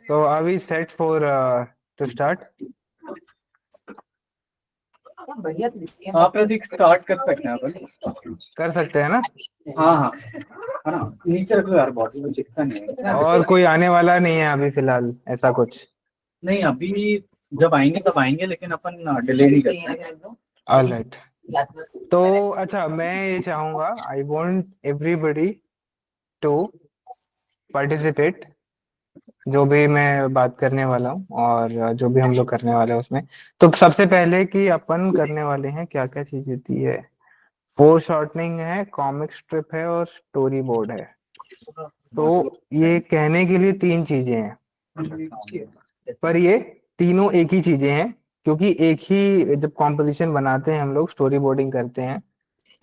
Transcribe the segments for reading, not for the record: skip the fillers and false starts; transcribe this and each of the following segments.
So are we set for to start? हाँ प्रतीक, start कर सकते हैं अपन। कर सकते हैं ना? हाँ हाँ, है ना, नीचे रख लो यार, बॉटल में दिखता नहीं है। और कोई आने वाला नहीं है अभी फिलहाल ऐसा कुछ? नहीं, अभी जब आएंगे तब आएंगे, लेकिन अपन डिले नहीं करते। ऑलराइट। तो अच्छा, मैं ये चाहूंगा, I want everybody to participate, जो भी मैं बात करने वाला हूँ और जो भी हम लोग करने वाले हैं उसमें। तो सबसे पहले कि अपन करने वाले हैं क्या क्या चीजें दी है। फोर शॉर्टनिंग है, कॉमिक स्ट्रिप है और स्टोरी बोर्ड है। तो ये कहने के लिए तीन चीजें हैं, पर ये तीनों एक ही चीजें हैं, क्योंकि एक ही जब कॉम्पोजिशन बनाते हैं हम लोग, स्टोरी बोर्डिंग करते हैं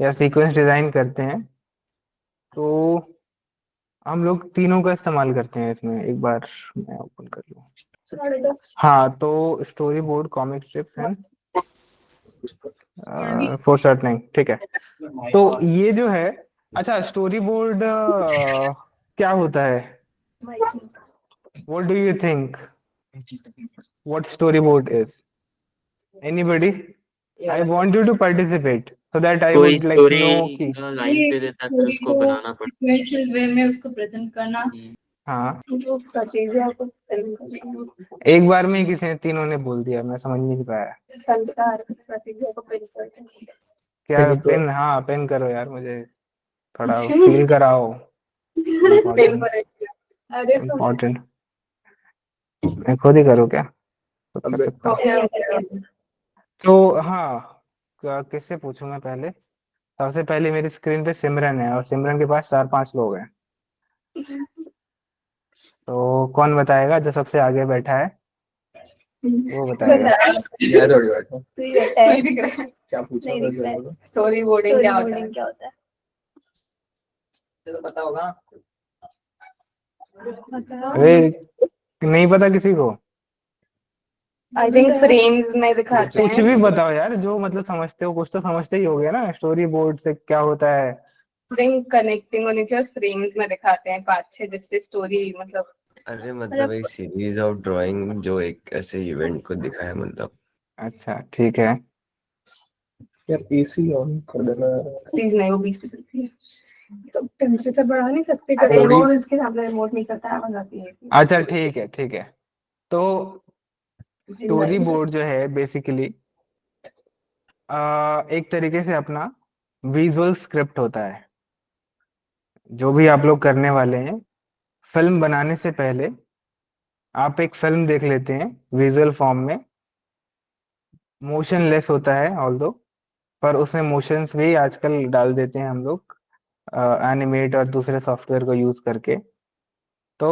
या सीक्वेंस डिजाइन करते हैं, तो हम लोग तीनों का इस्तेमाल करते हैं इसमें। एक बार मैं ओपन कर लूँ। हाँ, तो story board, comic strips and four shortening, ठीक है। तो ये जो है, अच्छा, स्टोरी बोर्ड क्या होता है? What do you think what storyboard is? Anybody? I want you to participate so that I कोई वुड लाइक स्टोरी नो कि लाइन दे देता है, फिर उसको बनाना पड़ता सीक्वेंशियल वे में उसको प्रेजेंट करना। है। हाँ, एक बार में ही किसी ने तीनों ने बोल दिया, मैं समझ नहीं पाया। संस्कार प्रतिज्ञा को पेन करते हैं। क्या पेन? हाँ, पेन करो यार, मुझे थोड़ा फील कराओ। पेन पर अरे तो इम्पोर्टेंट। मैं खुद ही करूँ क्या? खुद कर सकता हूँ। तो हाँ, किससे पूछूं मैं पहले? सबसे पहले मेरी स्क्रीन पे सिमरन है और सिमरन के पास 4-5 लोग हैं। तो कौन बताएगा? जो सबसे आगे बैठा है वो बताएगा। क्या पूछा? स्टोरी बोर्डिंग क्या होता है? तो पता होगा। अरे, नहीं पता किसी को? आई थिंक फ्रेम्स में दिखाते कुछ हैं। भी बताओ यार, जो मतलब समझते हो, कुछ तो समझते ही होगे ना स्टोरी बोर्ड से क्या होता है। कनेक्टिंग होनी चाहिए, फ्रेम्स में दिखाते हैं 5-6, जिससे स्टोरी मतलब। अरे मतलब एक सीरीज ऑफ ड्राइंग जो एक ऐसे इवेंट को दिखाया, मतलब। अच्छा, ठीक है। यार एसी ऑन कर देना प्लीज नहीं, वो 20 पे चलती है। तो टेम्परेचर बढ़ा नहीं सकते, अरे वो इसके सामने रिमोट नहीं चलता है, जाती है। अच्छा, ठीक है, ठीक है। तो स्टोरी बोर्ड जो है बेसिकली एक तरीके से अपना विजुअल स्क्रिप्ट होता है। जो भी आप लोग करने वाले हैं, फिल्म बनाने से पहले आप एक फिल्म देख लेते हैं विजुअल फॉर्म में। मोशनलेस होता है ऑल्दो, पर उसमें मोशंस भी आजकल डाल देते हैं हम लोग, एनिमेट और दूसरे सॉफ्टवेयर को यूज करके। तो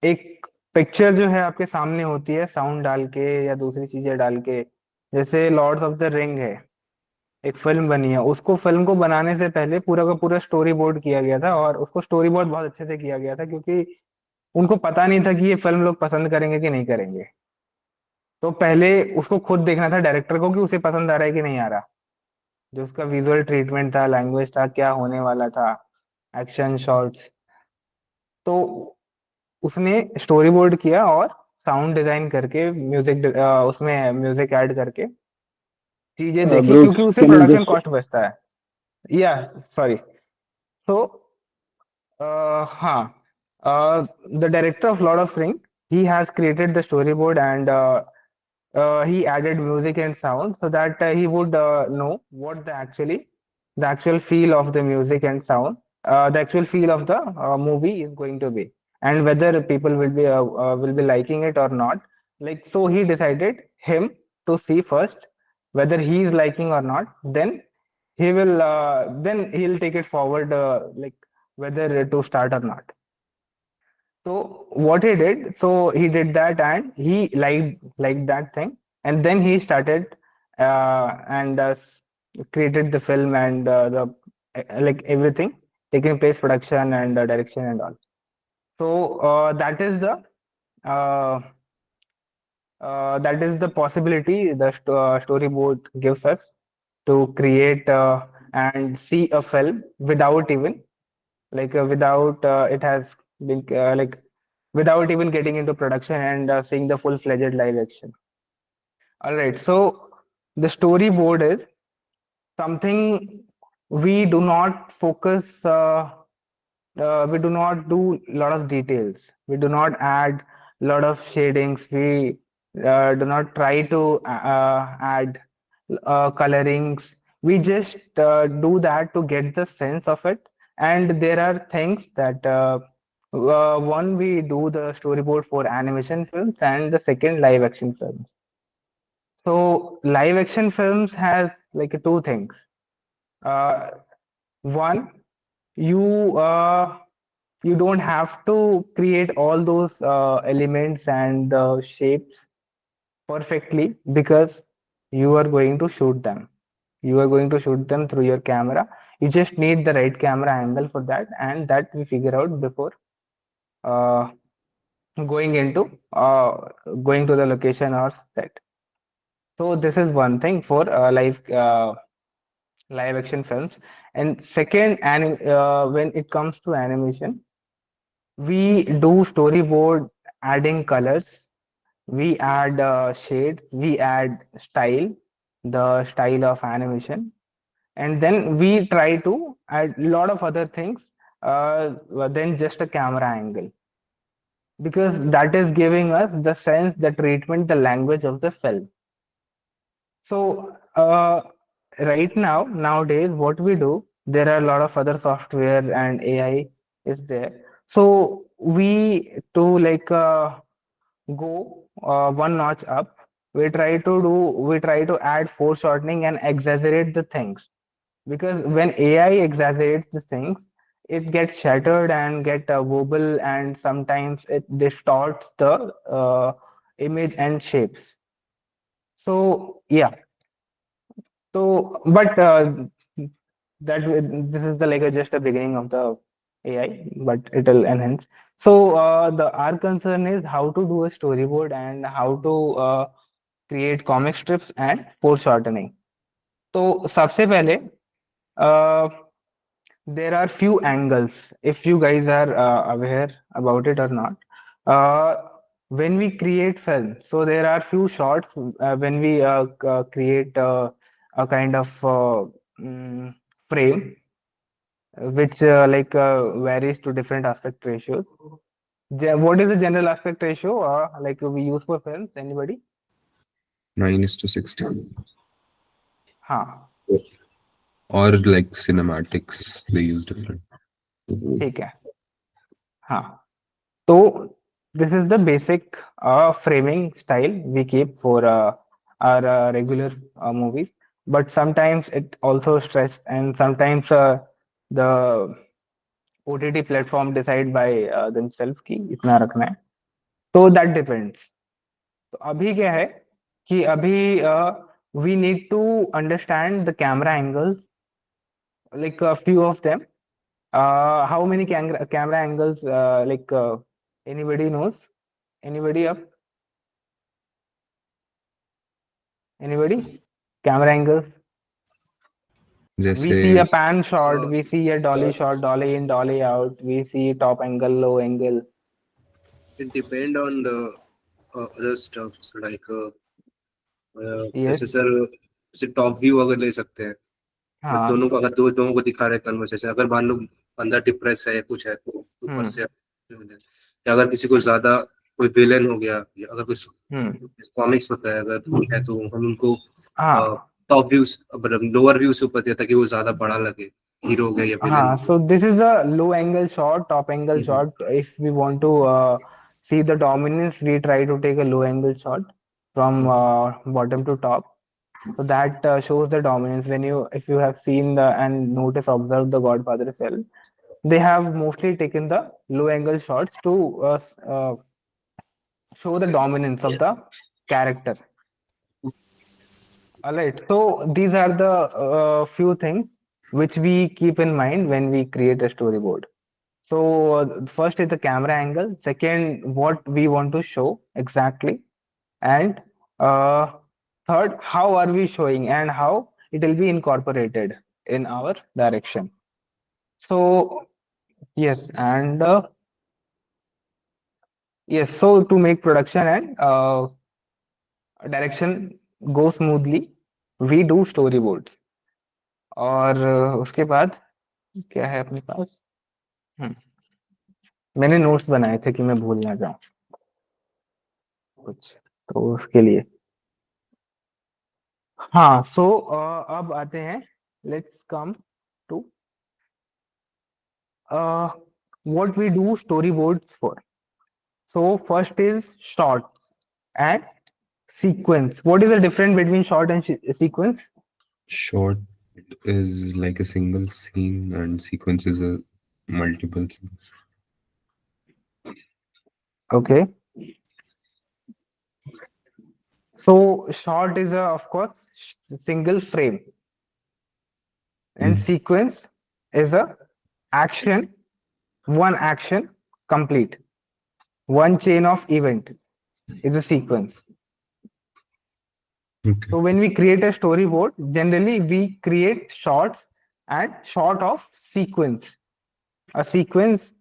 एक पिक्चर जो है आपके सामने होती है साउंड डाल के या दूसरी चीजें डाल के। जैसे लॉर्ड्स ऑफ द रिंग है, एक फिल्म बनी है, उसको फिल्म को बनाने से पहले पूरा का पूरा स्टोरी बोर्ड किया गया था, और उसको स्टोरी बोर्ड बहुत अच्छे से किया गया था, क्योंकि उनको पता नहीं था कि ये फिल्म लोग पसंद करेंगे कि नहीं करेंगे। तो पहले उसको खुद देखना था डायरेक्टर को कि उसे पसंद आ रहा है कि नहीं आ रहा। जो उसका विजुअल ट्रीटमेंट था, लैंग्वेज था, क्या होने वाला था, एक्शन शॉट्स। तो उसने स्टोरी बोर्ड किया और साउंड डिजाइन करके म्यूजिक, उसमें म्यूजिक ऐड करके चीजें देखी, क्योंकि उसे प्रोडक्शन कॉस्ट बचता है। या सॉरी। सो हाँ, the director of Lord of Ring, he has created the storyboard, and he added music and sound so that he would know what the actual feel of the music and sound, the actual feel of the movie is going to be, and whether people will be liking it or not. Like, so he decided him to see first whether he is liking or not. Then he'll take it forward, like whether to start or not. So what he did, so he did that and he liked that thing, and then he started and created the film and the like everything, taking place production and direction and all. So uh, that is the possibility the storyboard gives us to create and see a film without even, like without it has been like without even getting into production and seeing the full-fledged live action. All right, so the storyboard is something we do not focus, we do not do a lot of details. We do not add a lot of shadings. We do not try to add colorings. We just do that to get the sense of it. And there are things that one, we do the storyboard for animation films, and the second, live action films. So live action films has like two things. Uh, One, you you don't have to create all those elements and the shapes perfectly, because you are going to shoot them. You are going to shoot them through your camera. You just need the right camera angle for that, and that we figure out before uh, going into going to the location or set. So this is one thing for live action films. And second, when it comes to animation, we do storyboard adding colors, we add shades, we add style, the style of animation, and then we try to add a lot of other things than just a camera angle, because that is giving us the sense, the treatment, the language of the film. So right now, nowadays, what we do, there are a lot of other software and AI is there. So we to like go one notch up. We try to add foreshortening and exaggerate the things, because when AI exaggerates the things, it gets shattered and get wobble, and sometimes it distorts the image and shapes. So yeah, so but this is the like just a beginning of the AI, but it'll enhance. So the our concern is how to do a storyboard and how to create comic strips and foreshortening. तो सबसे पहले uh, there are few angles, if you guys are aware about it or not. Uh, when we create film, so there are few shots when we create a kind of frame which varies to different aspect ratios. What is the general aspect ratio like we use for films? Anybody? 9:16. हाँ, Or like cinematics, they use different. ठीक है. हाँ. So this is the basic framing style we keep for our regular movies. But sometimes it also stress, and sometimes the OTT platform decide by themselves कि इतना रखना है. So that depends. तो अभी क्या है कि अभी we need to understand the camera angles, like a few of them. How many camera angles anybody knows? Anybody up? Anybody? Camera angles. We जैसे see a pan shot, we see a dolly shot, dolly in, dolly out. We see top angle, low angle. It depend on the other stuff like Yes. जैसे sir जैसे top view अगर ले सकते हैं, हाँ. दोनों को अगर दोनों को दिखा रहे कन्वर्सेशन, अगर मान लो बंदा डिप्रेस है कुछ है तो ऊपर से, या अगर किसी को ज्यादा कोई विलेन हो गया, या अगर कोई कॉमिक्स होता है अगर है तो हम उनको हाँ. टॉप व्यूज मतलब लोअर व्यू से ऊपर दिया ताकि वो ज्यादा बड़ा लगे, हीरो हो गया या विलेन हाँ. हो So this is a low angle shot, top angle गया। shot. If we want to see the dominance, we try to take a low angle shot from bottom to top. So that shows the dominance. When you, if you have seen the and notice, observe the Godfather film, they have mostly taken the low angle shots to show the dominance of the character. All right. So these are the few things which we keep in mind when we create a storyboard. So first is the camera angle. Second, what we want to show exactly, and uh, third, how are we showing and how it will be incorporated in our direction. So yes, and Yes, so to make production and direction go smoothly, we do storyboards. और उसके बाद क्या है अपने पास? हम्म, मैंने notes बनाए थे कि मैं भूल ना जाऊं कुछ, तो उसके लिए हाँ. सो अब आते हैं, let's come to what we do storyboards for. So first is shots and sequence. What is the difference between short and sequence? Short is like a single scene, and sequence is a multiple scenes. Okay. So short is a, of course, single frame, and sequence is a action, one action complete, one chain of event is a sequence. Okay. So when we create a storyboard, generally we create shorts and short of sequence, a sequence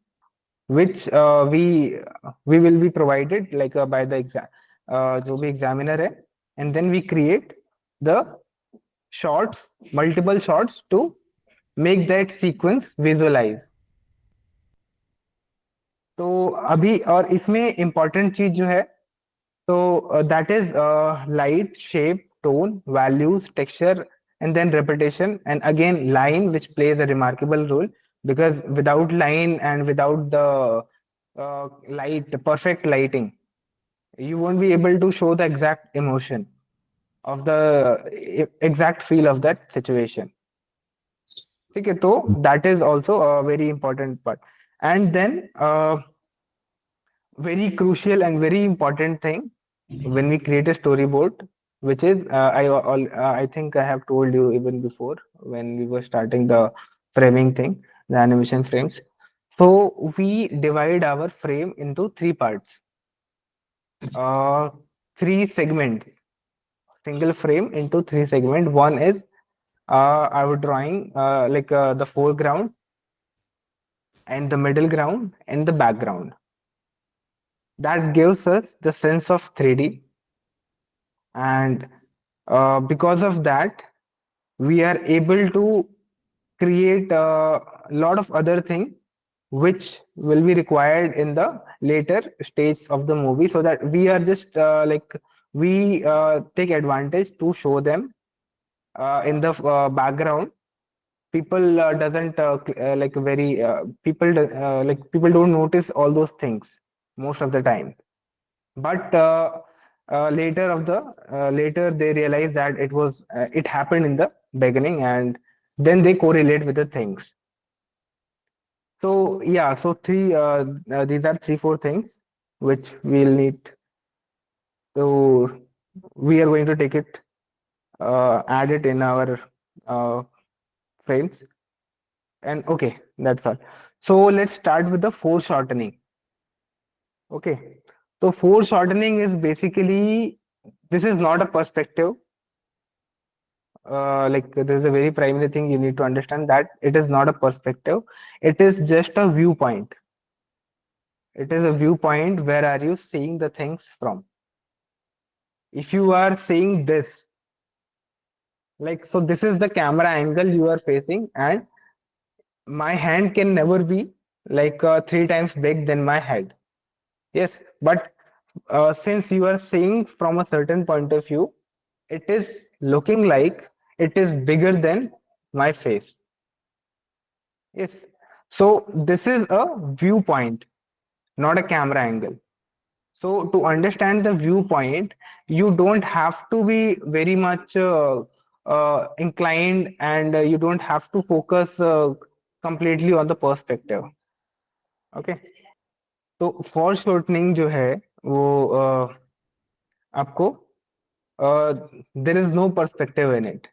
which we will be provided like by the exam जो भी examiner है, and then we create the shots, multiple shots to make that sequence visualize. तो अभी और इसमें important चीज जो है, so that is light, shape, tone, values, texture, and then repetition, and again line, which plays a remarkable role, because without line and without the perfect lighting, you won't be able to show the exact emotion of the exact feel of that situation. ठीक है, तो that is also a very important part. And then very crucial and very important thing when we create a storyboard, which is I think I have told you even before when we were starting the framing thing, the animation frames. So we divide our frame into three parts, uh, three segments, single frame into three segments. One is our drawing, the foreground and the middle ground and the background. That gives us the sense of 3D, and because of that, we are able to create a lot of other things which will be required in the later stage of the movie, so that we are just we take advantage to show them in the background. People doesn't like very people don't notice all those things most of the time, but later they realize that it happened in the beginning, and then they correlate with the things. So yeah, so these are 3 4 things which we'll need. So we are going to take it, add it in our uh, frames, and okay, that's all. So let's start with the foreshortening. Okay, so foreshortening is basically, this is not a perspective. This is a very primary thing you need to understand, that it is not a perspective. It is just a viewpoint. It is a viewpoint. Where are you seeing the things from? If you are seeing this, like, so this is the camera angle you are facing, and my hand can never be like 3 times big than my head. Yes, but since you are seeing from a certain point of view, it is looking like it is bigger than my face. Yes. So this is a viewpoint, not a camera angle. So to understand the viewpoint, you don't have to be very much inclined, and you don't have to focus completely on the perspective. Okay. तो foreshortening जो है वो आपको there is no perspective in it,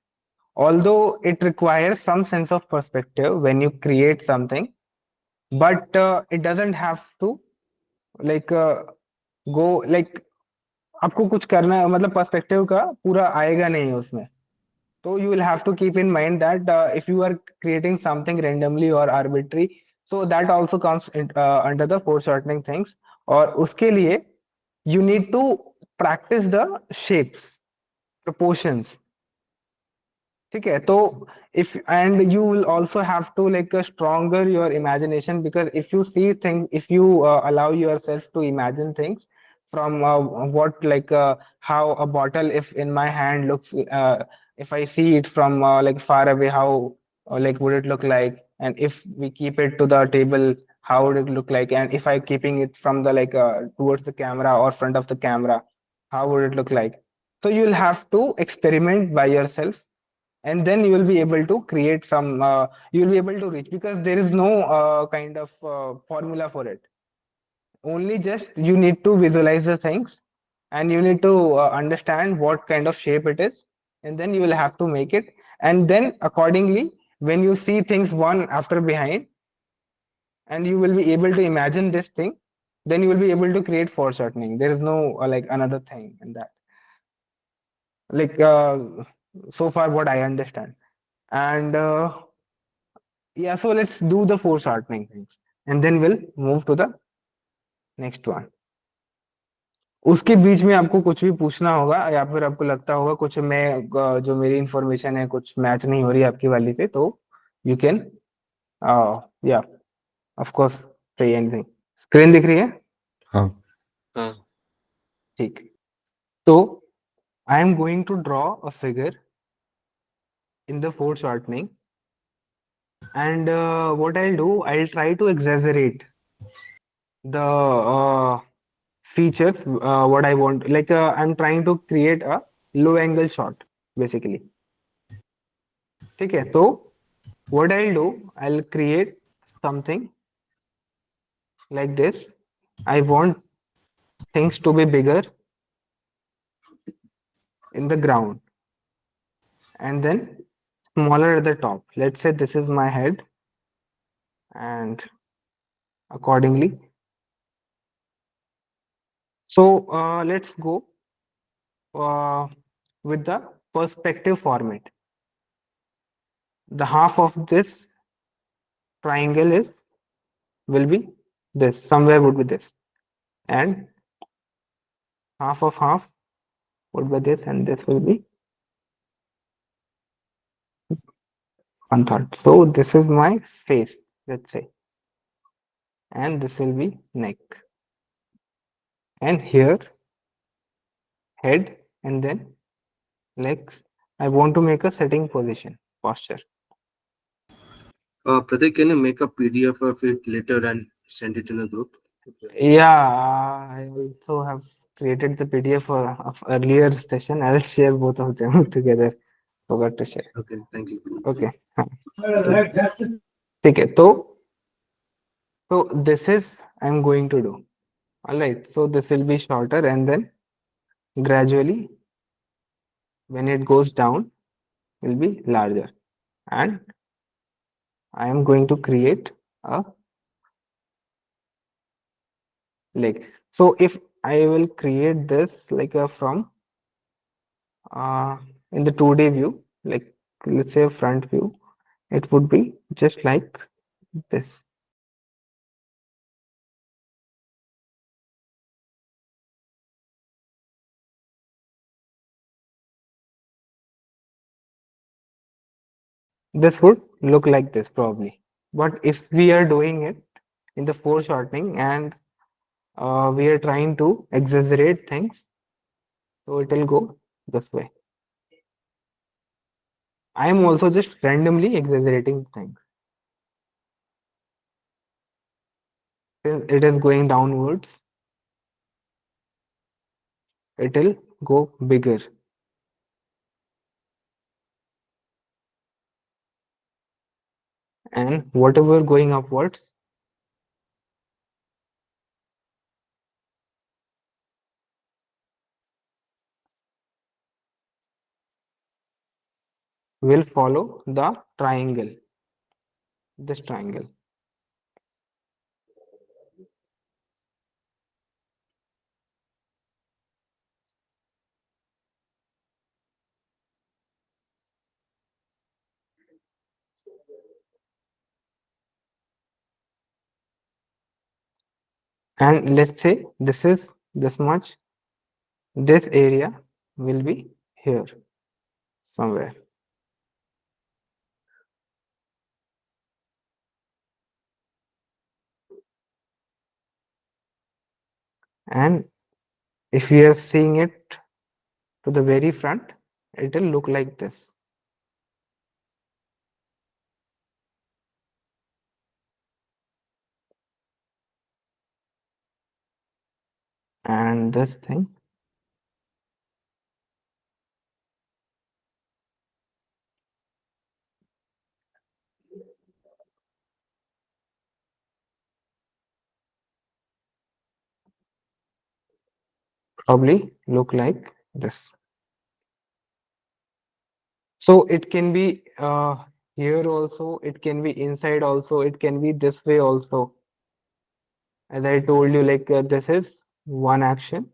although it requires some sense of perspective when you create something, but it doesn't have to like go like आपको कुछ करना है, मतलब पर्सपेक्टिव का पूरा आएगा नहीं उसमें. So you will have to keep in mind that if you are creating something randomly or arbitrary, so that also comes under the foreshortening things. और उसके लिए you need to practice the shapes, proportions. ठीक है, तो if and you will also have to like stronger your imagination, because if you see things, if you allow yourself to imagine things from what like how a bottle, if in my hand looks, if I see it from like far away, how like would it look like, and if we keep it to the table, how would it look like, and if I keeping it from the like towards the camera or front of the camera, how would it look like. So you'll have to experiment by yourself, and then you will be able to create some you will be able to reach, because there is no kind of formula for it. Only just you need to visualize the things, and you need to understand what kind of shape it is, and then you will have to make it. And then accordingly, when you see things one after behind, and you will be able to imagine this thing, then you will be able to create foreshortening. There is no like another thing in that, like so far what I understand. And yeah, so let's do the foreshortening things, and then we'll move to the next one. उसके बीच में आपको कुछ भी पूछना होगा, या फिर आपको लगता होगा कुछ मैं जो मेरी इंफॉर्मेशन है कुछ मैच नहीं हो रही आपकी वाली से, तो यू कैन या of course say anything. Screen दिख रही है? हाँ। हाँ। ठीक, तो I am going to draw a figure in the foreshortening, and what I'll do, I'll try to exaggerate the features what I want, like I'm trying to create a low angle shot basically. ठीक है, तो what I'll do, I'll create something like this. I want things to be bigger in the ground and then smaller at the top. Let's say this is my head, and accordingly, so let's go uh, with the perspective format. The half of this triangle is will be this, somewhere would be this, and half would be this, and this will be one third. So this is my face, let's say, and this will be neck, and here head, and then legs. I want to make a sitting position posture. Pratik, can you make a PDF of it later and send it in the group? Yeah, I also have created the PDF of earlier session. I'll share both of them together. Forgot to share. Okay, thank you. Okay, हाँ, ठीक है, so this is I'm going to do. All right, so this will be shorter, and then gradually when it goes down will be larger, and I am going to create a leg. So if I will create this like a from in the 2D view, like let's say a front view, it would be just like this. This would look like this probably. But if we are doing it in the foreshortening, and we are trying to exaggerate things, so it will go this way. I am also just randomly exaggerating things. Since it is going downwards, it will go bigger. And whatever going upwards will follow the triangle, this triangle. And let's say this is this much. This area will be here somewhere. And if we are seeing it to the very front, it will look like this. And this thing probably look like this. So it can be here also, it can be inside also, it can be this way also. As I told you, like this is one action.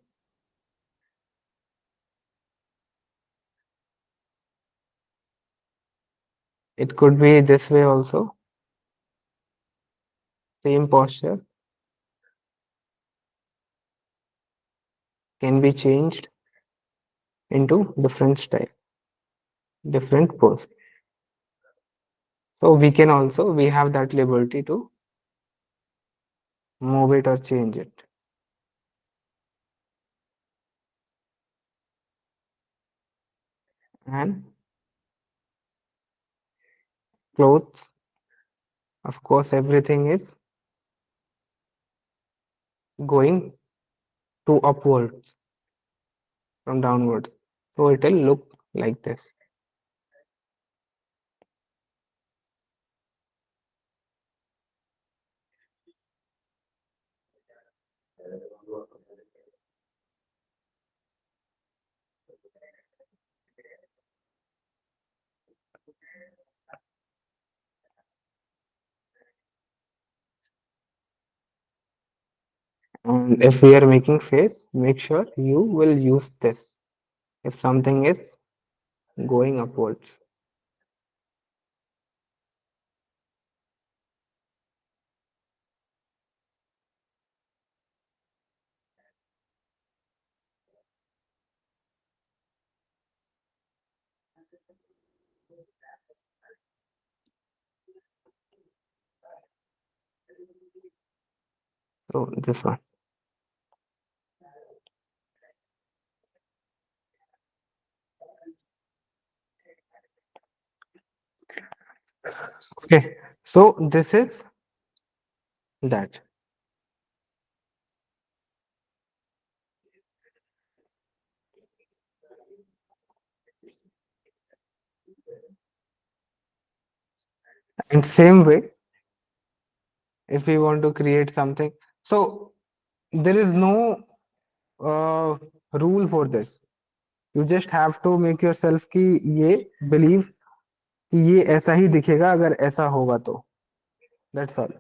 It could be this way also, same posture, can be changed into different style, different pose. So we can also, we have that liberty to move it or change it. And clothes, of course, everything is going to upwards from downwards. So it will look like this. And if we are making face, make sure you will use this if something is going upwards. So this one. Okay, so this is that. And same way, if we want to create something, so there is no rule for this. You just have to make yourself कि ये believe कि ये ऐसा ही दिखेगा अगर ऐसा होगा तो. That's all.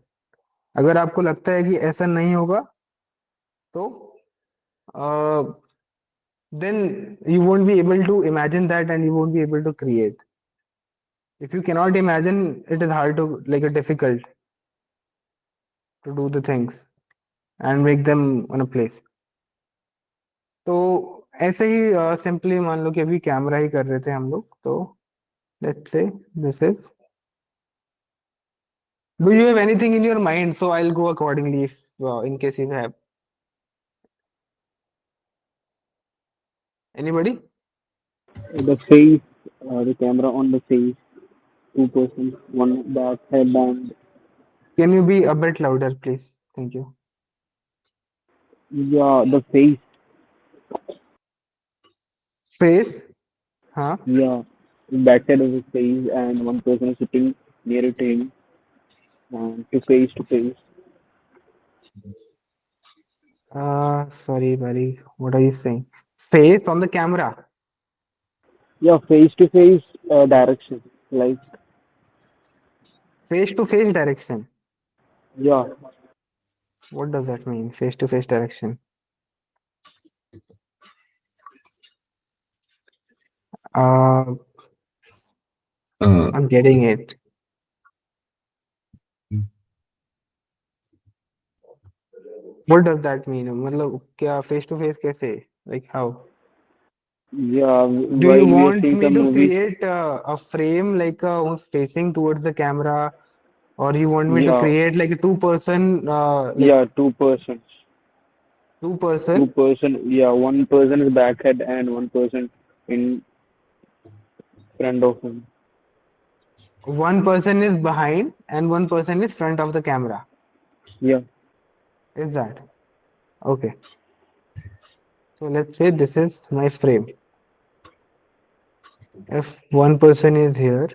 अगर आपको लगता है कि ऐसा नहीं होगा तो then you won't be able to imagine that and you won't be able to create. If you cannot imagine, it is hard to like difficult to do the things and make them on a place. तो ऐसे ही simply मान लो कि अभी camera ही कर रहे थे हम लोग तो let's say this is do you have anything in your mind so I will go accordingly if in case you have anybody The face, the camera on the face, two persons, one back headband. Can you be a bit louder please thank you Yeah, the face. Face हाँ Yeah, backside of his face, and one person is sitting near to him, and to face. Sorry buddy what are you saying face on the camera Yeah, face to face direction. Like, face to face direction yeah, what does that mean face to face direction uh Uh, I'm getting it What does that mean? मतलब क्या face to face कैसे? Like how? Yeah, Do you while we are want seeing me some to movies, create a frame like who's facing towards the camera, or you want me to yeah, create like a two-person, like yeah, two persons, two-person? yeah, one person is back head and one person in front of him. One person is behind and one person is front of the camera. Yeah, Is that? Okay. So let's say this is my frame. If one person is here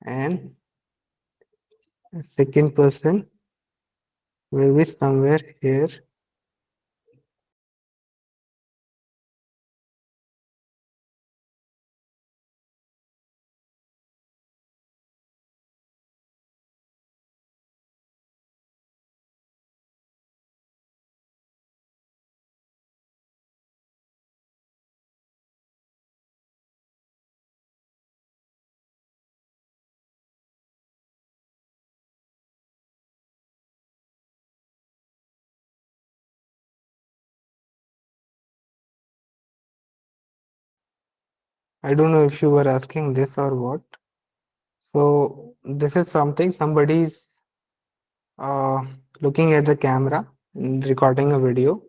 and a second person will be somewhere here. I don't know if you were asking this or what. So this is something somebody's uh, looking at the camera and recording a video,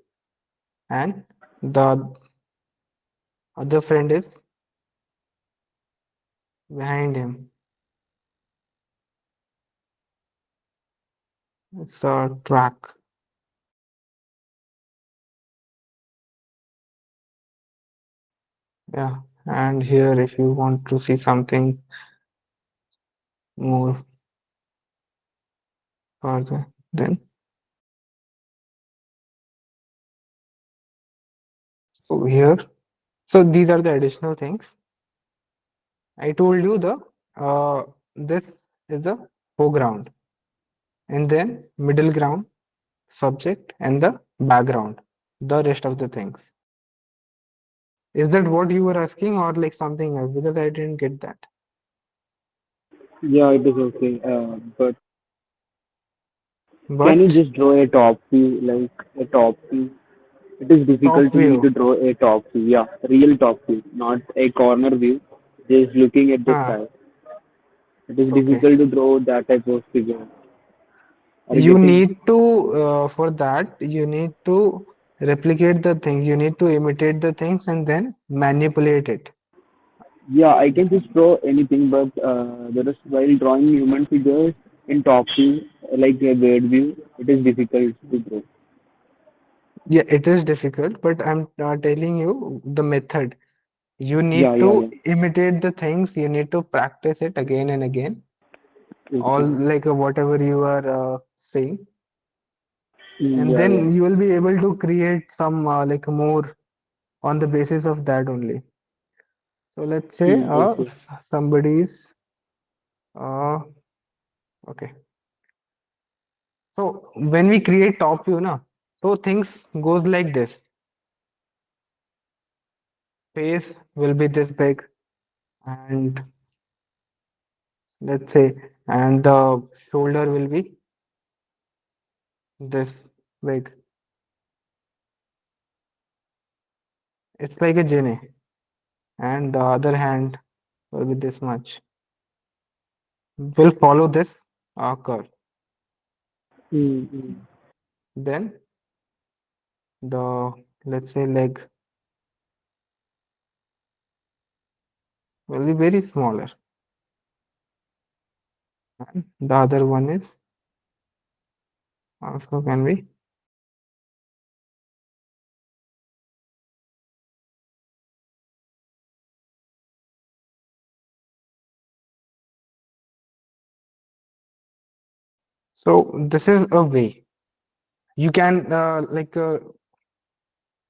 and the other friend is behind him. It's a track. Yeah. And here, if you want to see something more further, then over here. So these are the additional things. I told you this is the foreground, and then middle ground, subject, and the background, the rest of the things. Is that what you were asking or like something else? Because I didn't get that. yeah, it is okay. But can you But just draw a top view, like a top view? It is difficult top to me to view. draw a top view. Yeah, real top view, not a corner view, just looking at the Ah, sky. It is okay. difficult to draw that type of figure. Are you You getting? need to, for that, you need to replicate the things. You need to imitate the things and then manipulate it. Yeah, I can just draw anything, but there is while drawing human figures in top view, like a bird view, it is difficult to draw. Yeah, it is difficult, but I'm telling you the method. You Yeah, need yeah, to yeah. imitate the things. You need to practice it again and again. All Okay. like whatever you are saying, and Yeah, yeah. then you will be able to create some like more on the basis of that only. So let's say Okay. somebody's uh, okay. So when we create top view, na, so things goes like this. Face will be this big, and let's say, and the shoulder will be this big. It's like a genie, and the other hand will be this much. Will follow this curve. Mm-hmm. Then the let's say leg will be very smaller, and the other one is also can be. So this is a way you can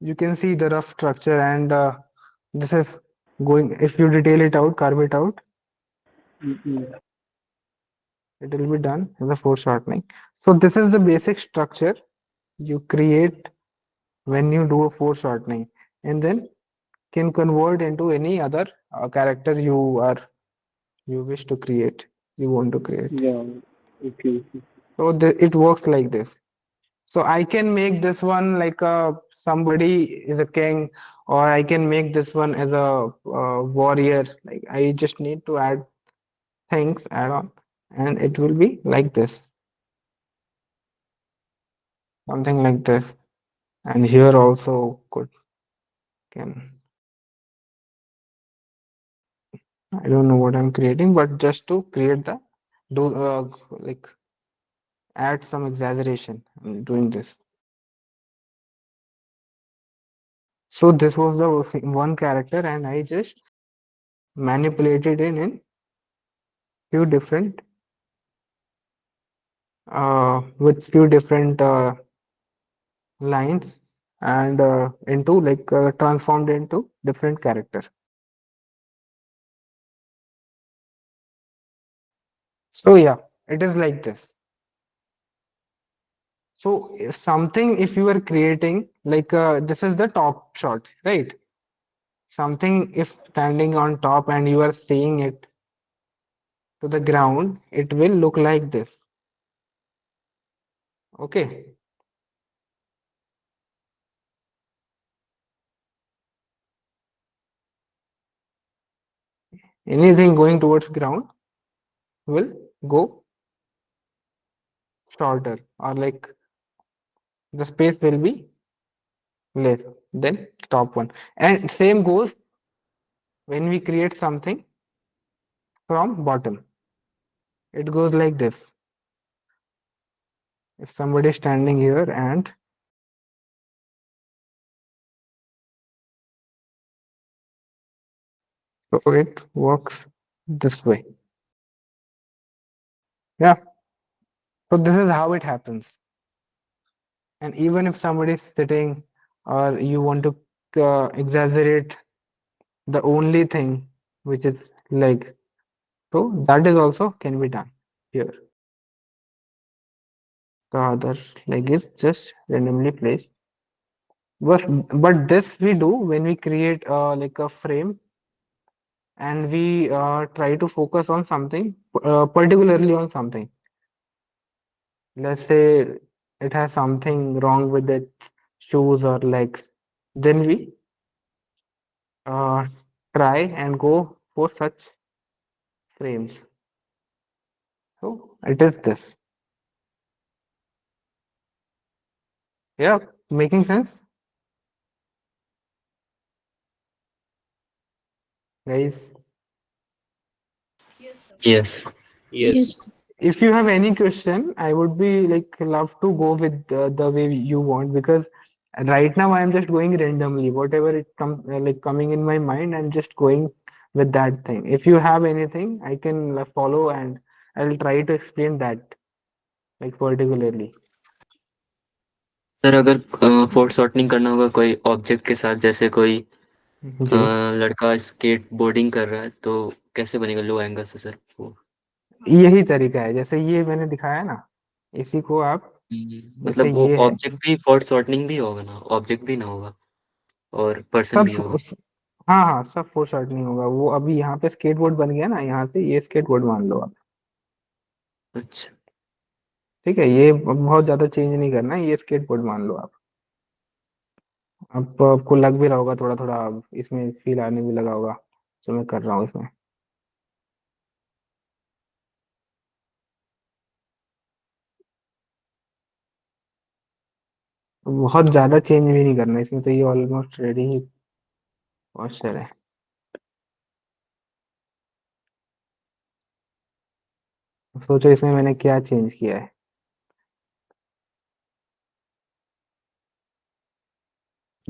you can see the rough structure, and this is going. If you detail it out, carve it out, Mm-hmm. it will be done in the foreshortening. So this is the basic structure you create when you do a foreshortening, and then can convert into any other character you wish to create. you want to create. Yeah. Okay. Okay. So it works like this. So I can make this one like a somebody is a king, or I can make this one as a warrior. Like I just need to add things, add on, and it will be like this, something like this. And here also could can I don't know what I'm creating, but just to create the do like add some exaggeration. I'm doing this. So this was the one character, and I just manipulated it in few different with few different lines, and into like transformed into different character. So yeah, it is like this. So if something, if you are creating like this is the top shot, right? Something if standing on top and you are seeing it to the ground, it will look like this. Okay. Anything going towards ground will go shorter, or like the space will be less than top one. And same goes when we create something from bottom. It goes like this. If somebody is standing here, and so it works this way. Yeah. So this is how it happens. And even if somebody is sitting, or you want to exaggerate the only thing which is leg, so that is also can be done here. The other leg is just randomly placed. But this we do when we create like a frame, and we try to focus on something, particularly on something. Let's say it has something wrong with its shoes or legs. Then we uh, try and go for such frames. So it is this. Yeah, making sense, guys? Yes, sir. Yes. Yes. If you have any question, I would be like love to go with the way you want, because right now I am just going randomly. Whatever it comes like coming in my mind, I'm just going with that thing. If you have anything, I can follow, and I'll try to explain that like particularly. Sir अगर fourth shortening करना होगा कोई object के साथ, जैसे कोई जी, लड़का skate boarding कर रहा है, तो कैसे बनेगा लो एंगल से सर वो? यही तरीका है, जैसे ये मैंने दिखाया ना, इसी को आप जैसे मतलब वो ये है ऑब्जेक्ट भी फोर्थ शॉर्टनिंग भी होगा ना, ऑब्जेक्ट भी ना होगा और पर्सन भी सब। होगा? हाँ हाँ, सब फोर शॉर्ट नहीं होगा। वो अभी यहाँ पे स्केटबोर्ड बन गया ना, यहाँ से ये स्केटबोर्ड मान लो आप। अच्छा। ठीक है, ये बहुत ज्यादा चेंज नहीं करना है, ये स्केटबोर्ड मान लो आप। अब आपको लग भी रहा होगा थोड़ा थोड़ा, इसमें फील आने भी लगा होगा जो मैं कर रहा हूँ इसमें। बहुत ज्यादा चेंज भी नहीं करना इसमें, तो ये ऑलमोस्ट रेडी ही पॉस्चर है। सोचो इसमें मैंने क्या चेंज किया है।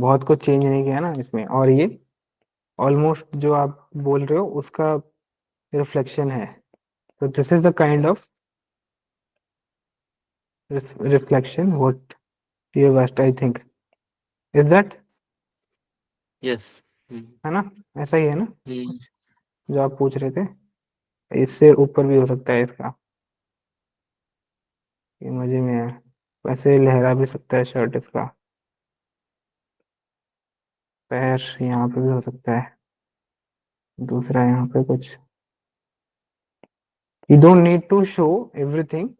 बहुत कुछ चेंज नहीं किया ना इसमें, और ये ऑलमोस्ट जो आप बोल रहे हो उसका रिफ्लेक्शन है। तो this is the kind of reflection what you vast, I think, is that, yes. है ना? ऐसा ही है ना हम्म। कुछ जो आप पूछ रहे थे? इससे ऊपर भी हो सकता है इसका, ये मजे में है। वैसे लहरा भी सकता है शर्ट इसका। पैर यहाँ पे भी हो सकता है, दूसरा यहाँ पे कुछ You don't need to show everything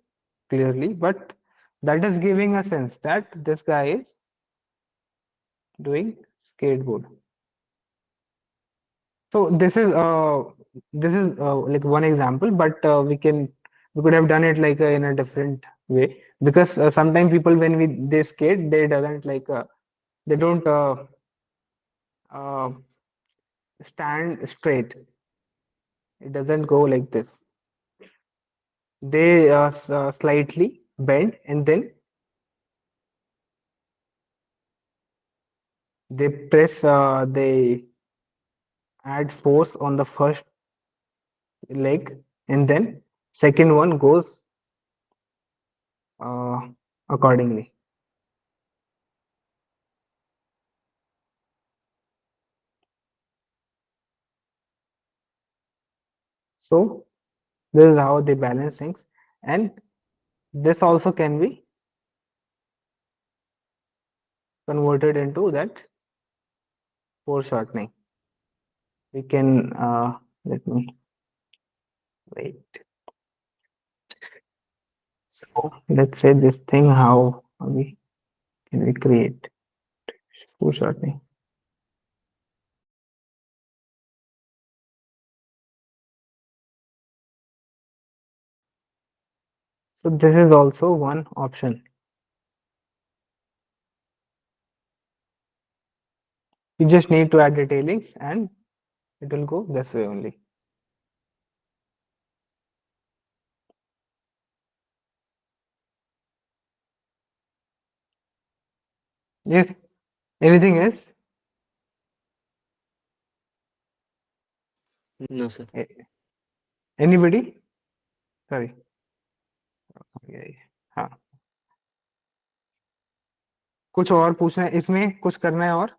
clearly, but that is giving a sense that this guy is doing skateboard. So this is like one example, but we could have done it like in a different way, because sometimes people when they skate, they doesn't like they don't uh, stand straight. It doesn't go like this. They slightly bend, and then they add force on the first leg, and then second one goes uh, accordingly. So this is how they balance things, and this also can be converted into that foreshortening. We can let me wait. So let's say this thing, how we can we create foreshortening. So this is also one option. You just need to add detailings and it will go this way only. Yes. Anything else? No, sir. Anybody? Sorry. Okay. हाँ, कुछ और पूछना है इसमें, कुछ करना है और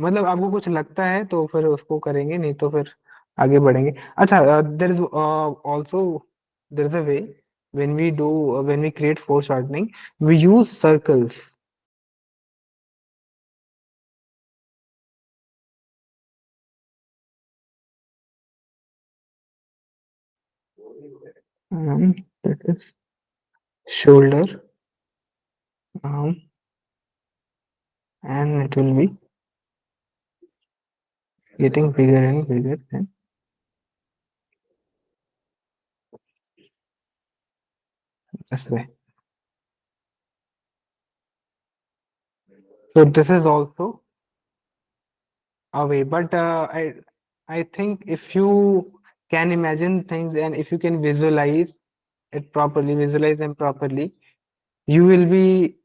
मतलब आपको कुछ लगता है तो फिर उसको करेंगे, नहीं तो फिर आगे बढ़ेंगे। अच्छा, there is also there is a way when we create foreshortening, we use circles. That is shoulder, arm, and it will be getting bigger and bigger and this way. So this is also a way, but I think if you can imagine things and if you can visualize them properly, you will be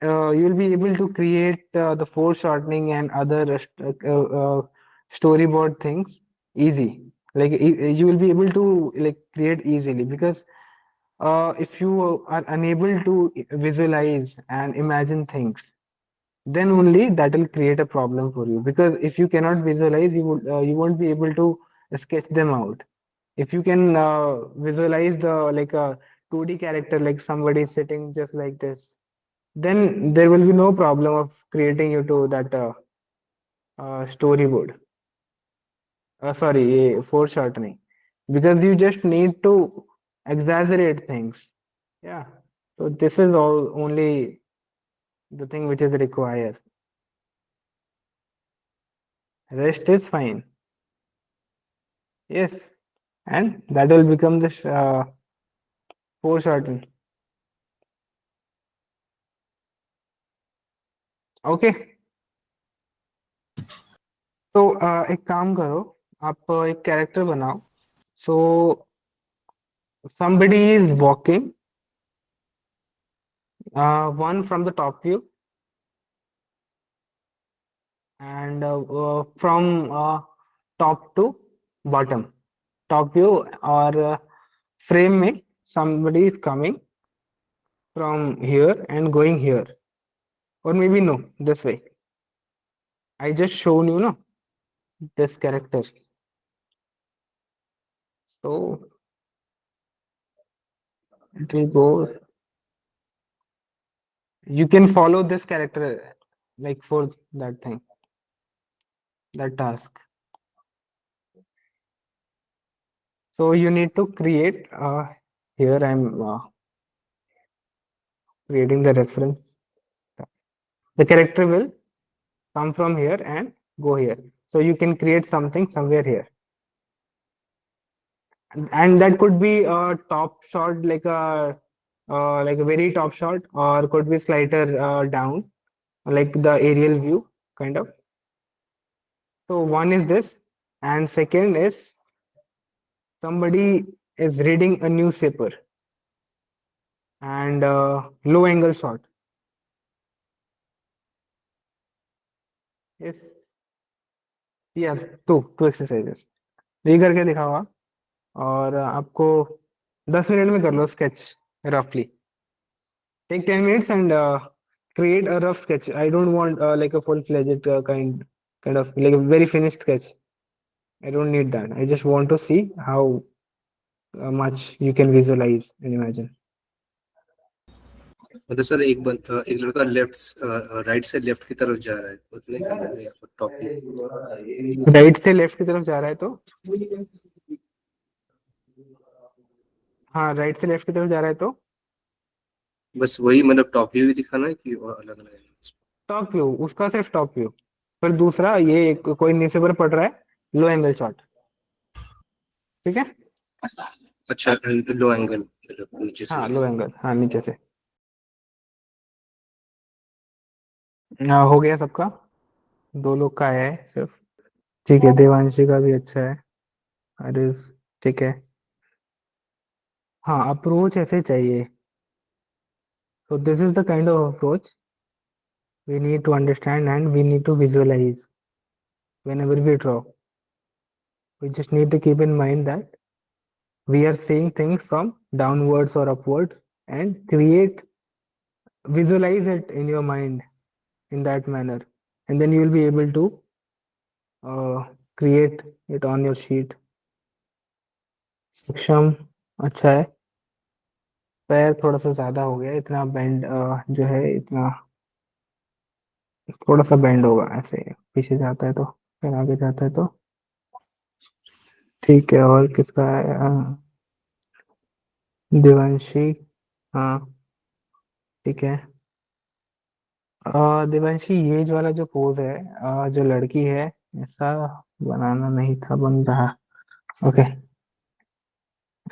able to create the foreshortening and other storyboard things easy. Like you will be able to like create easily, because if you are unable to visualize and imagine things, then only that will create a problem for you, because if you cannot visualize, you won't be able to sketch them out. If you can visualize the like a 2D character, like somebody sitting just like this, then there will be no problem of creating you to that storyboard, sorry, foreshortening, because you just need to exaggerate things. Yeah, so this is all only the thing which is required. Rest is fine. Yes, and that will become this foreshorten. Okay, तो एक काम करो, आप एक character बनाओ. So somebody is walking, one from the top view, and from top to bottom. Top view or frame में somebody is coming from here and going here, or maybe no, this way. I just shown you, no, this character. So it will go. You can follow this character like for that thing, that task. So you need to create, here I'm creating the reference. The character will come from here and go here. So you can create something somewhere here. And that could be a top shot, like a very top shot, or could be slider down, like the aerial view, kind of. So one is this, and second is somebody is reading a newspaper, and low angle shot. Yes, yeah, two exercises. ये करके दिखाओ आप, और आपको 10 minute में कर लो sketch रफली. Take 10 minutes and create a rough sketch. I don't want like a full-fledged kind of like a very finished sketch. I don't need that. I just want to see how much you can visualize and imagine. मतलब sir एक लड़का right से left की तरफ जा रहा है, उतने टॉप व्यू। राइट से लेफ्ट की तरफ जा रहा है तो, हाँ, राइट से लेफ्ट की तरफ जा रहा है तो बस वही मतलब टॉप व्यू भी दिखाना है कि और अलग अलग है? टॉप व्यू, उसका सिर्फ टॉप व्यू. फिर दूसरा, ये कोई न्यूज़पेपर पढ़ रहा है, लो एंगल शॉट. ठीक है. अच्छा, लो एंगल नीचे से। हाँ, लो एंगल, हाँ, नीचे से. हो गया सबका? 2 लोग का आया है सिर्फ. ठीक है, देवांशी का भी अच्छा है. अरे, ठीक है. हाँ, अप्रोच ऐसे चाहिए. So this is the kind of approach we need to understand and we need to visualize whenever we draw. We just need to keep in mind that we are seeing things from downwards or upwards, and visualize it in your mind in that manner, and then you will be able to create it on your sheet. सक्षम, अच्छा है. पैर थोड़ा सा ज्यादा हो गया, इतना बेंड जो है, इतना थोड़ा सा बेंड होगा, ऐसे पीछे जाता है तो, फिर आगे जाता है तो. ठीक है, और किसका है? देवांशी. हाँ, ठीक है. देवांशी, ये जो वाला जो पोज है, जो लड़की है, ऐसा बनाना नहीं था, बन रहा. ओके.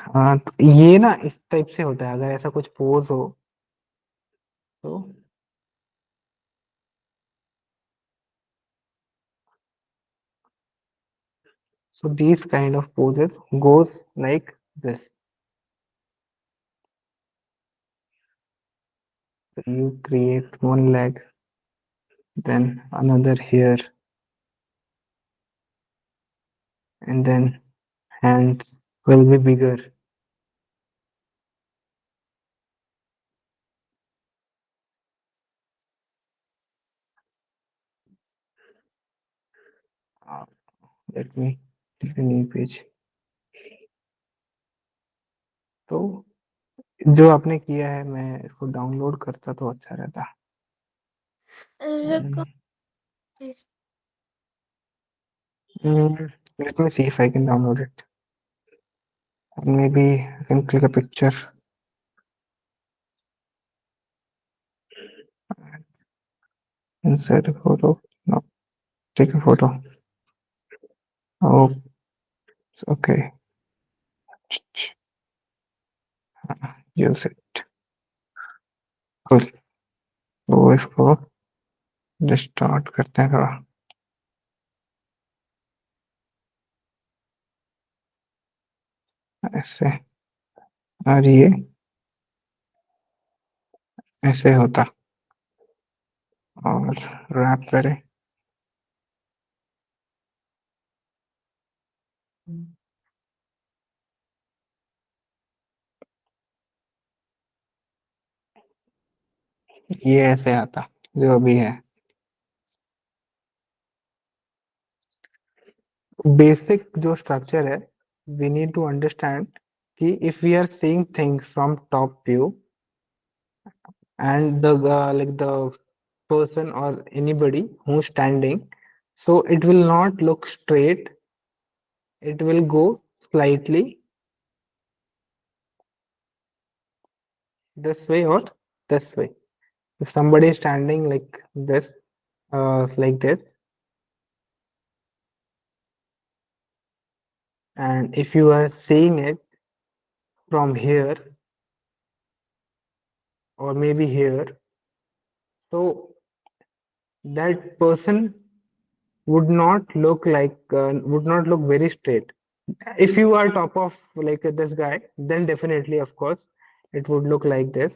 हाँ, तो ये ना इस टाइप से होता है, अगर ऐसा कुछ पोज हो तो. So these kind of poses goes like this. So you create one leg, then another here, and then hands will be bigger. Let me take a new page. तो जो आपने किया है, मैं इसको डाउनलोड करता तो अच्छा रहता. Let me see if I can download it. Maybe I can click a picture. Insert a photo. No, take a photo. Oh, okay. Use it. Cool. तो इसको स्टार्ट करते हैं थोड़ा ऐसे, और ये ऐसे होता, और रैप करें. ये ऐसे आता जो अभी है. बेसिक जो स्ट्रक्चर है, we need to understand कि if we are seeing things from top view and the person or anybody who's standing, so it will not look straight, it will go slightly this way or this way. If somebody is standing like this, and if you are seeing it from here or maybe here, so that person would not look very straight. If you are top of like this guy, then definitely, of course, it would look like this.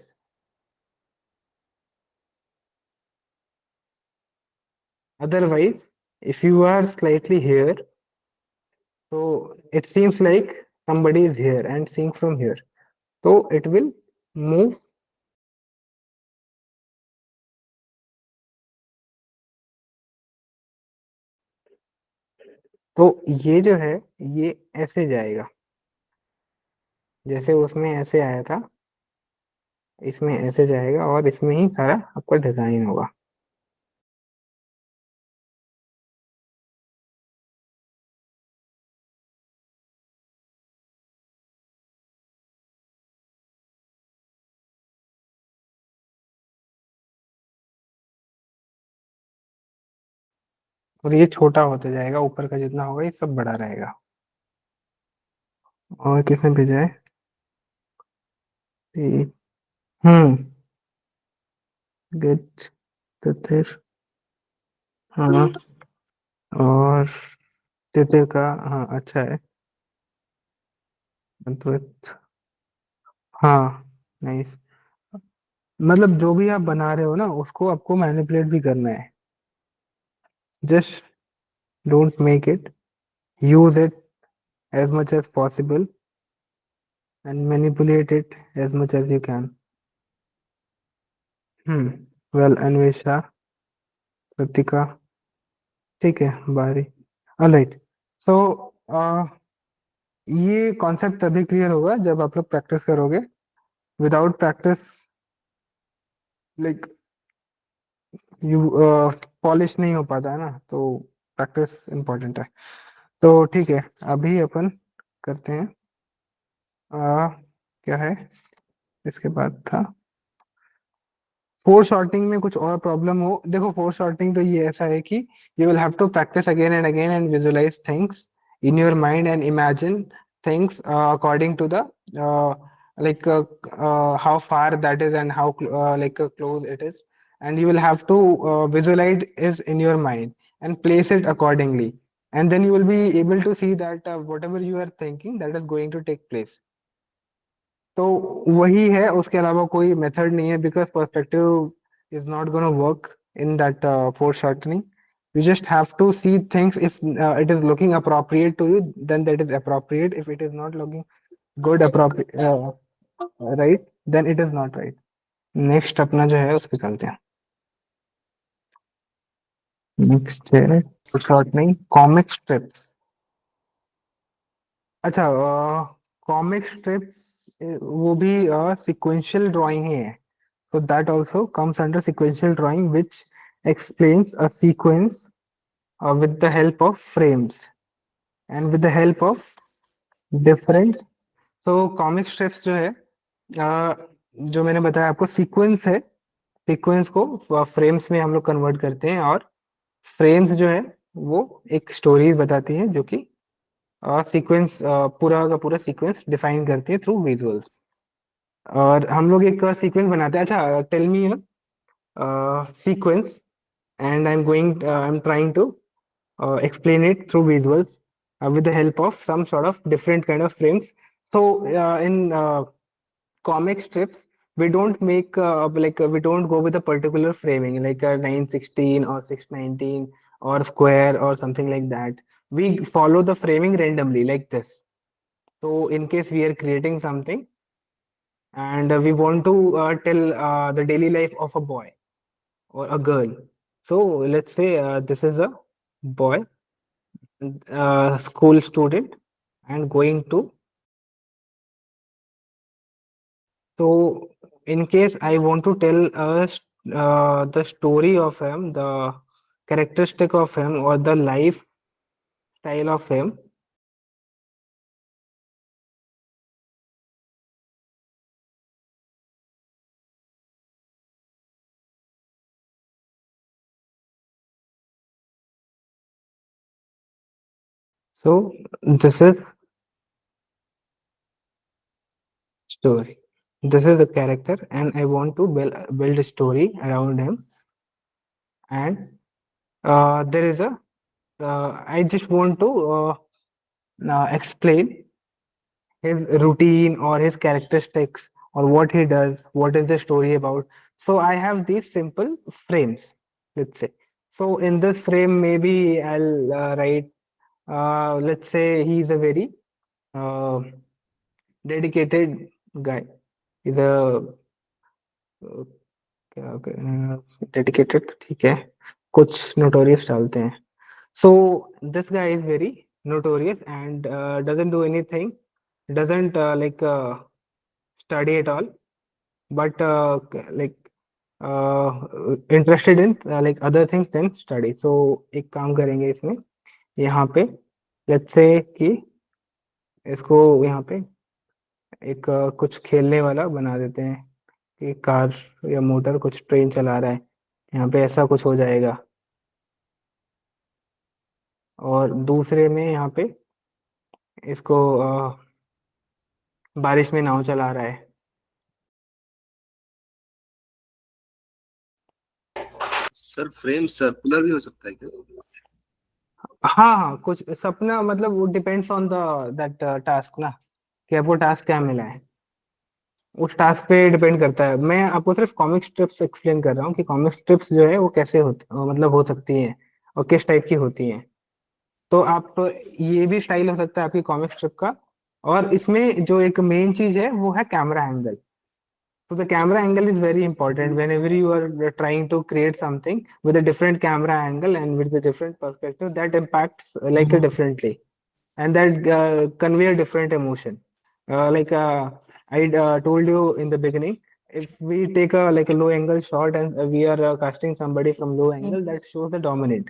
Otherwise, if you are slightly here, so it seems like somebody is here and seeing from here. So it will move. तो ये जो है ये ऐसे जाएगा, जैसे उसमें ऐसे आया था, इसमें ऐसे जाएगा और इसमें ही सारा आपका डिजाइन होगा। और ये छोटा होते जाएगा, ऊपर का जितना होगा ये सब बड़ा रहेगा। और किसने भेजा है? ये- हम्म गुड। तितिर, हाँ। और तितिर का, हाँ अच्छा है। अद्वैत, हाँ नाइस। मतलब जो भी आप बना रहे हो ना उसको आपको मैनिपुलेट भी करना है। Just don't make it, use it as much as possible and manipulate it as much as you can. Well, Anvesha, Kritika, ठीक है, बारी। ऑलराइट। सो ये कॉन्सेप्ट तभी क्लियर होगा जब आप लोग प्रैक्टिस करोगे। Without practice like you polish नहीं हो पाता है ना, तो प्रैक्टिस इम्पोर्टेंट है। तो ठीक है, अभी अपन करते हैं क्या है इसके बाद था। फोर शॉर्टिंग में कुछ और प्रॉब्लम हो, देखो फोर शॉर्टिंग तो ये ऐसा है कि you will have to practise again and visualise things in your mind and imagine things according to the like how far that is and how close it is, and you will have to visualize is in your mind and place it accordingly, and then you will be able to see that whatever you are thinking that is going to take place. तो वही है, उसके अलावा कोई method नहीं है, because perspective is not gonna work in that four shortening. You just have to see things. If it is looking appropriate to you, then that is appropriate. If it is not looking good, appropriate, right, then it is not right. Next अपना जो है उस पे चलते हैं। Next है shortening comic strips. अच्छा, comic strips वो भी सीक्वेंशियल ड्राइंग ही है. So that also comes under sequential drawing, which explains a sequence with the help of frames and with the help of different. So comic strips जो है जो मैंने बताया आपको सीक्वेंस है, सीक्वेंस को फ्रेम्स में हम लोग कन्वर्ट करते हैं, और फ्रेम्स जो है वो एक स्टोरी बताती है जो कि सीक्वेंस पूरा का पूरा सीक्वेंस डिफाइन करती है थ्रू विजुअल्स. और हम लोग एक सीक्वेंस बनाते हैं. अच्छा, tell me sequence, and I'm trying to explain it through visuals with the help of some sort of different kind of frames. So in comic strips, we don't make we don't go with a particular framing like a 916 or 619 or square or something like that. We follow the framing randomly like this. So in case we are creating something and we want to tell the daily life of a boy or a girl. So let's say this is a boy, school student, and going to. So in case I want to tell us the story of him, the characteristic of him, or the lifestyle of him. So this is story. This is the character, and I want to build a story around him. And there is a I just want to explain his routine or his characteristics or what he does, what is the story about. So I have these simple frames, let's say. So in this frame, maybe I'll write, let's say he's a very uh, dedicated guy. He's a dedicated ठीक है कुछ notorious डालते हैं so this guy is very notorious and doesn't do anything doesn't study at all but like interested in like other things than study so एक काम करेंगे इसमें यहाँ पे let's say कि इसको यहाँ पे एक कुछ खेलने वाला बना देते हैं कि कार या मोटर कुछ ट्रेन चला रहा है यहाँ पे ऐसा कुछ हो जाएगा और दूसरे में यहाँ पे इसको बारिश में नाव चला रहा है सर फ्रेम सर्कुलर भी हो सकता है क्या? हाँ हाँ कुछ सपना मतलब वो depends on the that task ना कि आपको टास्क क्या मिला है उस टास्क पे डिपेंड करता है मैं आपको सिर्फ कॉमिक स्ट्रिप्स एक्सप्लेन कर रहा हूँ कि कॉमिक स्ट्रिप्स जो है वो कैसे होती मतलब हो सकती हैं और किस टाइप की होती हैं तो आप ये भी स्टाइल हो सकता है आपकी कॉमिक स्ट्रिप का और इसमें जो एक मेन चीज है वो है camera angle so the camera angle is very important whenever you are trying to create something with a different camera angle and with a different perspective that impacts like a differently and that convey a different emotion like I told you in the beginning if we take a like a low angle shot and we are casting somebody from low angle that shows the dominant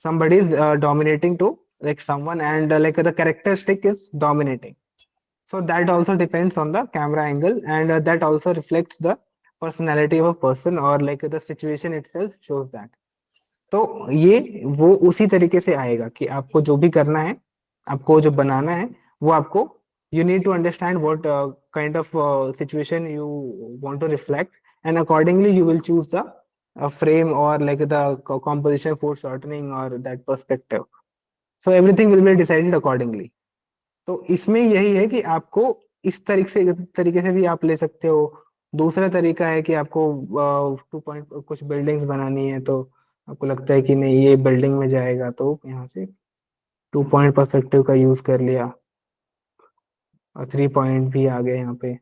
somebody is dominating to like someone and like the characteristic is dominating so that also depends on the camera angle and that also reflects the personality of a person or like the situation itself shows that तो ये वो उसी तरीके से आएगा कि आपको जो भी करना है आपको जो बनाना है वो आपको you need to understand what kind of situation you want to reflect and accordingly you will choose the frame or like the composition for shortening or that perspective so everything will be decided accordingly तो इसमें यही है कि आपको इस तरीके से भी आप ले सकते हो दूसरा तरीका है कि आपको 2 पॉइंट कुछ बिल्डिंग्स बनानी है तो आपको लगता है कि नहीं ये बिल्डिंग में जाएगा तो यहाँ से 2 पॉइंट पर्सपेक्टिव का यूज कर लिया और 3 पॉइंट भी आ गए यहाँ पे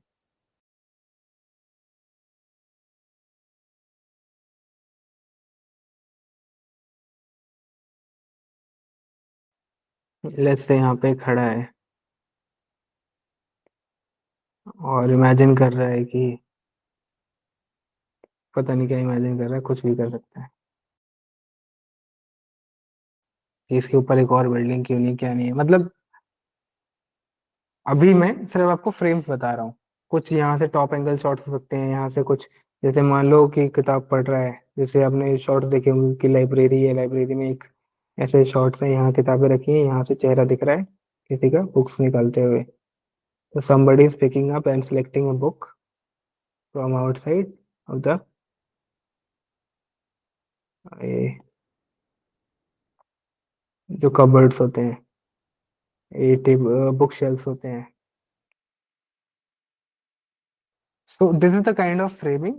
लेट्स से यहाँ पे खड़ा है और इमेजिन कर रहा है कि पता नहीं क्या इमेजिन कर रहा है कुछ भी कर सकता है कि इसके ऊपर एक और बिल्डिंग क्यों नहीं क्या नहीं है मतलब अभी मैं सिर्फ आपको फ्रेम्स बता रहा हूँ कुछ यहाँ से टॉप एंगल शॉट्स हो सकते हैं यहाँ से कुछ जैसे मान लो कि किताब पढ़ रहा है जैसे आपने शॉट्स देखे होंगे कि लाइब्रेरी है लाइब्रेरी में एक ऐसे शॉट्स हैं यहाँ किताबें रखी हैं यहाँ से चेहरा दिख रहा है किसी का बुक्स निकालते हुए तो somebody is picking up and selecting a book from outside of the ये जो कबर्ड्स होते हैं ये बुक शेल्फ होते हैं so this is the kind of framing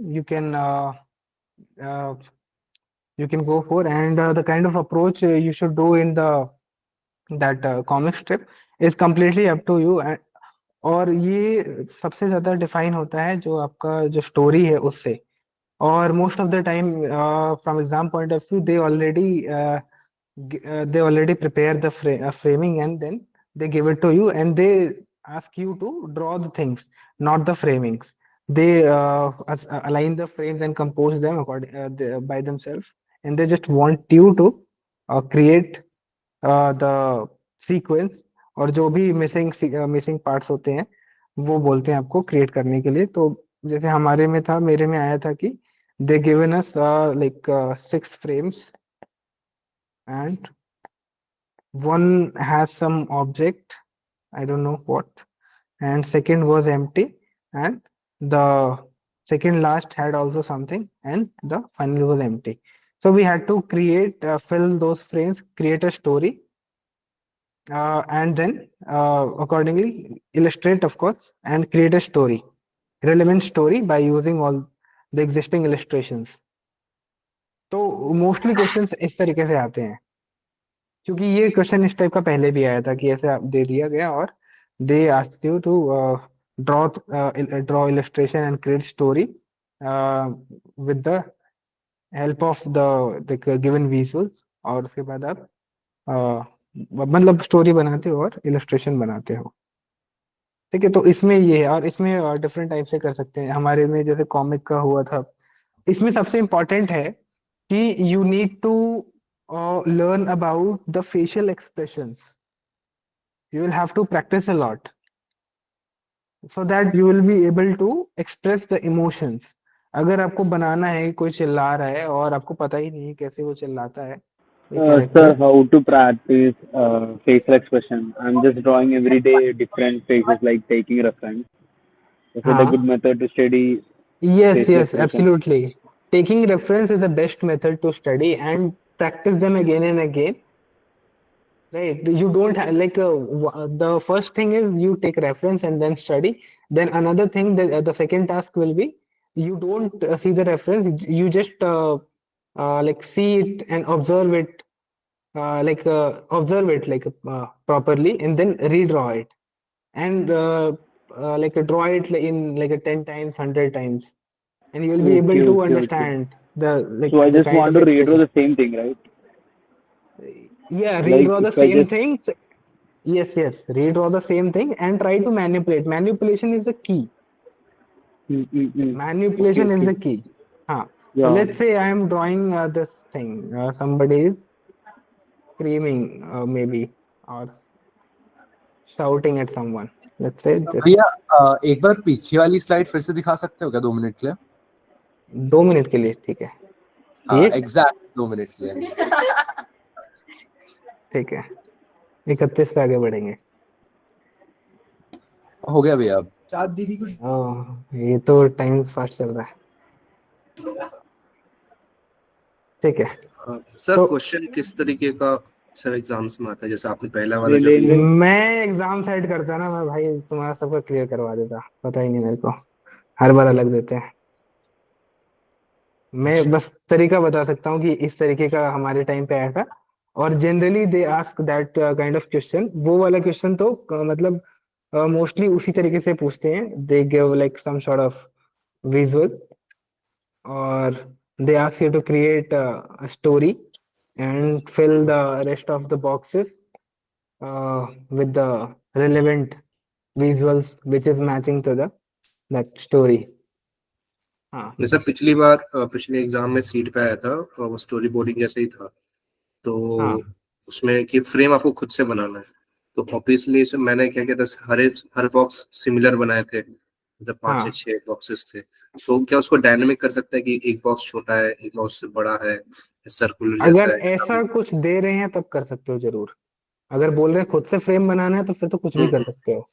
uh, you can go for and the kind of approach you should do in the that comic strip is completely up to you and और ये सबसे ज्यादा define होता है जो आपका जो story है उससे और most of the time from exam point of view they already prepare the framing and then they give it to you and they ask you to draw the things not the framings they align the frames and compose them by themselves and they just want you to create the sequence और जो भी missing parts होते हैं वो बोलते हैं आपको create करने के लिए तो जैसे हमारे में था मेरे में आया था कि they given us like 6 frames and one has some object, I don't know what, and second was empty, and the second last had also something, and the final was empty. So we had to create, fill those frames, create a story, and then accordingly illustrate, of course, and create a story, relevant story by using all the existing illustrations. तो mostly questions इस तरीके से आते हैं, क्योंकि ये question इस type का पहले भी आया था कि ऐसे दे दिया गया और they ask you to draw draw illustration and create story with the help of the given visuals, और उसके बाद आप मतलब स्टोरी बनाते हो और इलस्ट्रेशन बनाते हो। ठीक है, तो इसमें ये है, और इसमें डिफरेंट टाइप से कर सकते हैं। हमारे में जैसे कॉमिक का हुआ था, इसमें सबसे इम्पोर्टेंट है कि you need to learn about the facial expressions. You will have to practice a lot so that you will be able to express the emotions. अगर आपको बनाना है कोई चिल्ला रहा है और आपको पता ही नहीं है कैसे वो चिल्लाता है, ये Sir, character. how to practice facial expression? I'm just drawing every day different faces, like taking reference. Is it a good हाँ, method to study yes, facial yes, expression? absolutely. Taking reference is the best method to study and practice them again and again. Right. You don't have like the first thing is you take reference and then study. Then another thing, the second task will be you don't see the reference. You just like see it and observe it like properly, and then redraw it, and like draw it in like a 10 times, 100 times, and you will be able Okay, to okay, okay. understand the So I the just kind want of to redraw expression. the same thing, right? Yeah, Like redraw if the I same just thing. Yes, yes. Redraw the same thing and try to manipulate. Manipulation is the key. Okay, Manipulation is okay. the key. Huh. So Yeah. let's say I am drawing this thing. Somebody is screaming, maybe, or shouting at someone. Let's say this. भैया एक बार पीछे वाली slide फिर से दिखा सकते हो क्या 2 मिनट के लिए? 2 मिनट के लिए, ठीक है। हाँ, ये एग्जैक्ट 2 मिनट के लिए। ठीक है, 31 पे आगे बढ़ेंगे। हो गया भैया अब। ये तो टाइम फास्ट चल रहा है। ठीक है, सर तो क्वेश्चन किस तरीके का सर एग्जाम्स में आता है? जैसे आपने पहला वाला जब मैं एग्जाम सेट करता ना, मैं भाई तुम्हारा सबका क्लियर करवा देता, पता ही नहीं मेरे को, हर बार अलग देते हैं। मैं बस तरीका बता सकता हूँ कि इस तरीके का हमारे टाइम पे आया था, और generally they ask that kind of question. वो वाला क्वेश्चन तो मतलब मोस्टली उसी तरीके से पूछते हैं। They give like some sort of visual, और they ask you to create a story and fill the rest of the boxes with the relevant visuals which is matching to the that story. हाँ, जैसे पिछली बार पिछले exam में seat पे आया था और वो स्टोरी बोर्डिंग जैसे ही था, तो हाँ, उसमें कि फ्रेम आपको खुद से बनाना है। तो ऑब्वियसली मैंने क्या किया था, हर बॉक्स सिमिलर बनाए थे, मतलब 5 से 6 बॉक्सेस थे। तो क्या उसको डायनेमिक कर सकता है कि एक बॉक्स छोटा है, एक बॉक्स बड़ा है, सर्कुलर अगर जैसा है? ऐसा कुछ दे रहे हैं तब कर सकते हो जरूर। अगर बोल रहे हैं खुद से फ्रेम बनाना है तो फिर तो कुछ भी कर हम्म, सकते हो।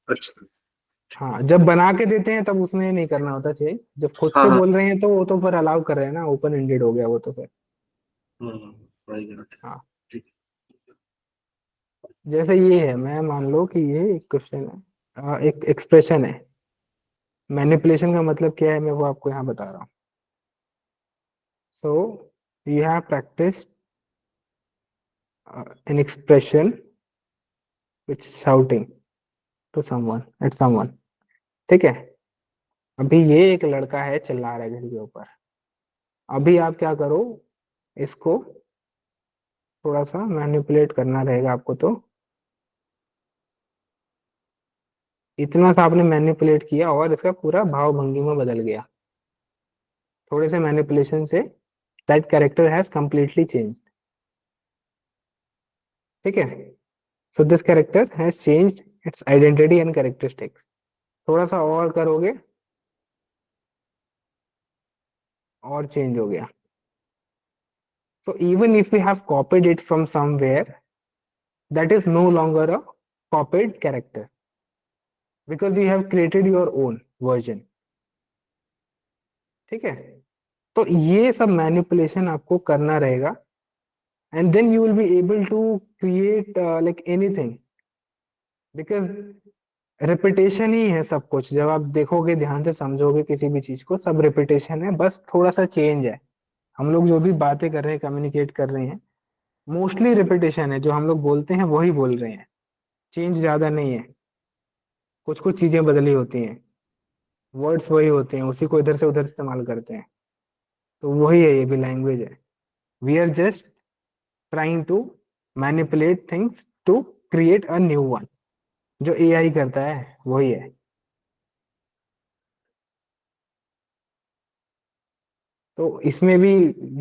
अच्छा। हाँ, जब बना के देते हैं तब उसमें नहीं करना होता चेंज। जब खुद हाँ से हाँ। बोल रहे हैं तो वो तो फिर अलाउ कर रहे हैं ना, ओपन एंडेड हो गया वो तो फिर। वही बात है। हाँ, ठीक। जैसे ये है, मैं मान लो कि ये एक क्वेश्चन है, एक एक्सप्रेशन है। मैनिपुलेशन का मतलब क्या है मैं वो आपको यहाँ बता रहा हूँ। So you have practice an expression which is shouting to someone at someone। ठीक है, अभी ये एक लड़का है चिल्ला रहा है घर के ऊपर। अभी आप क्या करो, इसको थोड़ा सा मैनिपुलेट करना रहेगा आपको। तो इतना सा आपने मैनिपुलेट किया और इसका पूरा भाव भंगिमा बदल गया। थोड़े से manipulation say that character has completely changed. ठीक है, so this character has changed it's identity and characteristics. थोड़ा सा और करोगे और चेंज हो गया। So even if we have copied it from somewhere, that is no longer a copied character because you have created your own version. ठीक है, तो ये सब मैनिपुलेशन आपको करना रहेगा and then you will be able to create like anything because repetition ही है सब कुछ। जब आप देखोगे ध्यान से समझोगे किसी भी चीज को, सब रिपीटेशन है, बस थोड़ा सा चेंज है। हम लोग जो भी बातें कर रहे हैं, कम्युनिकेट कर रहे हैं, मोस्टली रिपीटेशन है। जो हम लोग बोलते हैं वही बोल रहे हैं, चेंज ज्यादा नहीं है। कुछ कुछ चीजें बदली होती हैं, वर्ड्स वही होते हैं, उसी को इधर से उधर इस्तेमाल करते हैं। तो वही है, ये भी लैंग्वेज है। We are just trying to manipulate things to create a new one. जो एआई करता है वही है। तो इसमें भी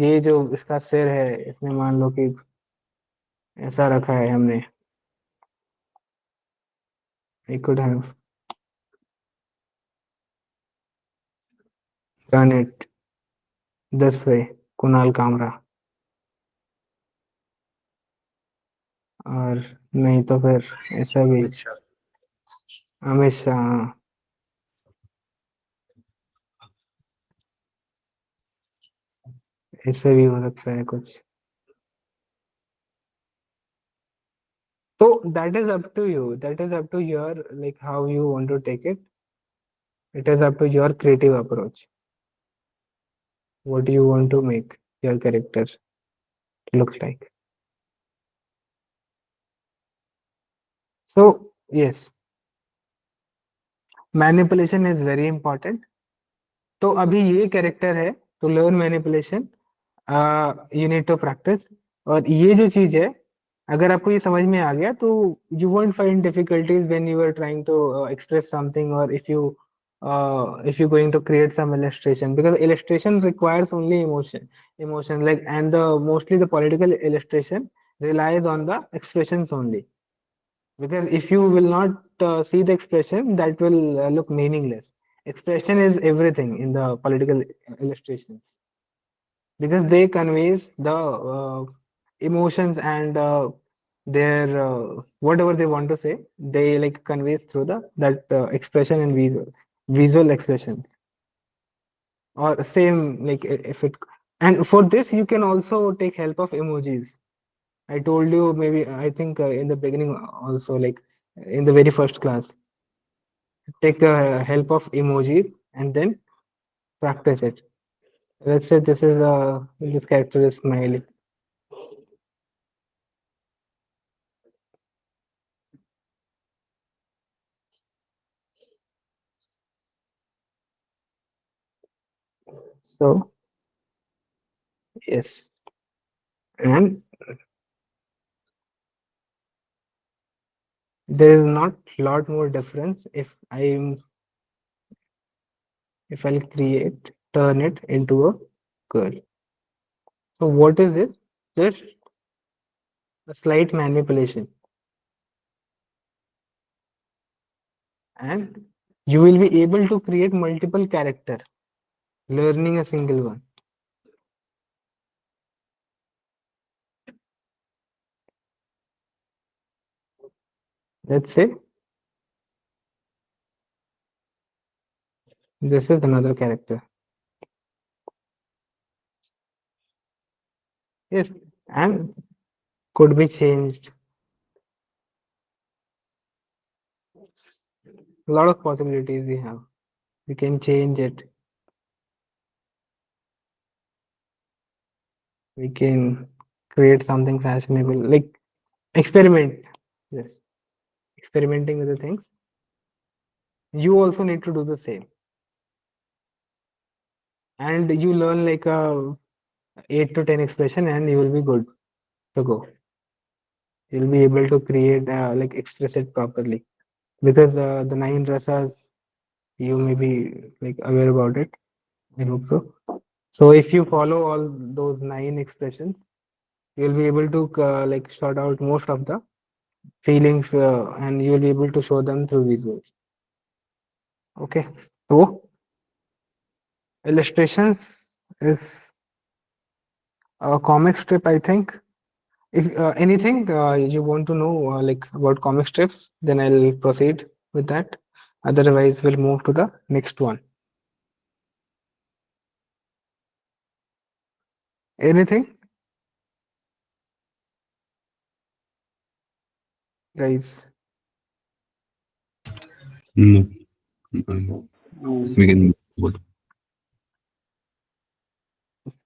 ये जो इसका सिर है, इसमें मान लो कि ऐसा रखा है हमने, I could have done it this way, Kunal Kamra, और नहीं तो फिर ऐसा भी अमित शाह। अमित शाह। हाँ, ऐसे भी हो सकता है कुछ। तो that is up to you, that is up to your like how you want to take it. It is up to your creative approach. What do you want to make your character look like? So yes, manipulation is very important. तो अभी ये character है, तो learn manipulation, you need to practise. और ये जो चीज है, अगर आपको ये समझ में आ गया तो you won't find difficulties when you are trying to express something, और if you going to create some illustration, because illustration requires only emotion like, and the mostly the political illustration relies on the expressions only, because if you will not see the expression, that will look meaningless. Expression is everything in the political illustrations, because they conveys the emotions and their whatever they want to say, they like conveys through the that expression and visual expressions, or same like if it. And for this you can also take help of emojis. I told you, maybe I think in the beginning also, like in the very first class, take help of emojis and then practice it. Let's say this character is smiley. So yes, and there is not lot more difference if I'll turn it into a girl. So what is it? Just a slight manipulation, and you will be able to create multiple character, learning a single one. Let's say this is another character. Yes, and could be changed. A lot of possibilities we have. We can change it. We can create something fashionable, like experiment. Yes, experimenting with the things. You also need to do the same, and you learn like a 8 to 10 expression, and you will be good to go. You'll be able to create like express it properly, because the 9 rasas, you may be like aware about it. I hope so. So if you follow all those 9 expressions, you'll be able to like sort out most of the feelings, and you'll be able to show them through visuals. Okay, so illustrations is a comic strip, I think. If anything you want to know like about comic strips, then I'll proceed with that. Otherwise, we'll move to the next one. Anything, guys? No, no. We can move.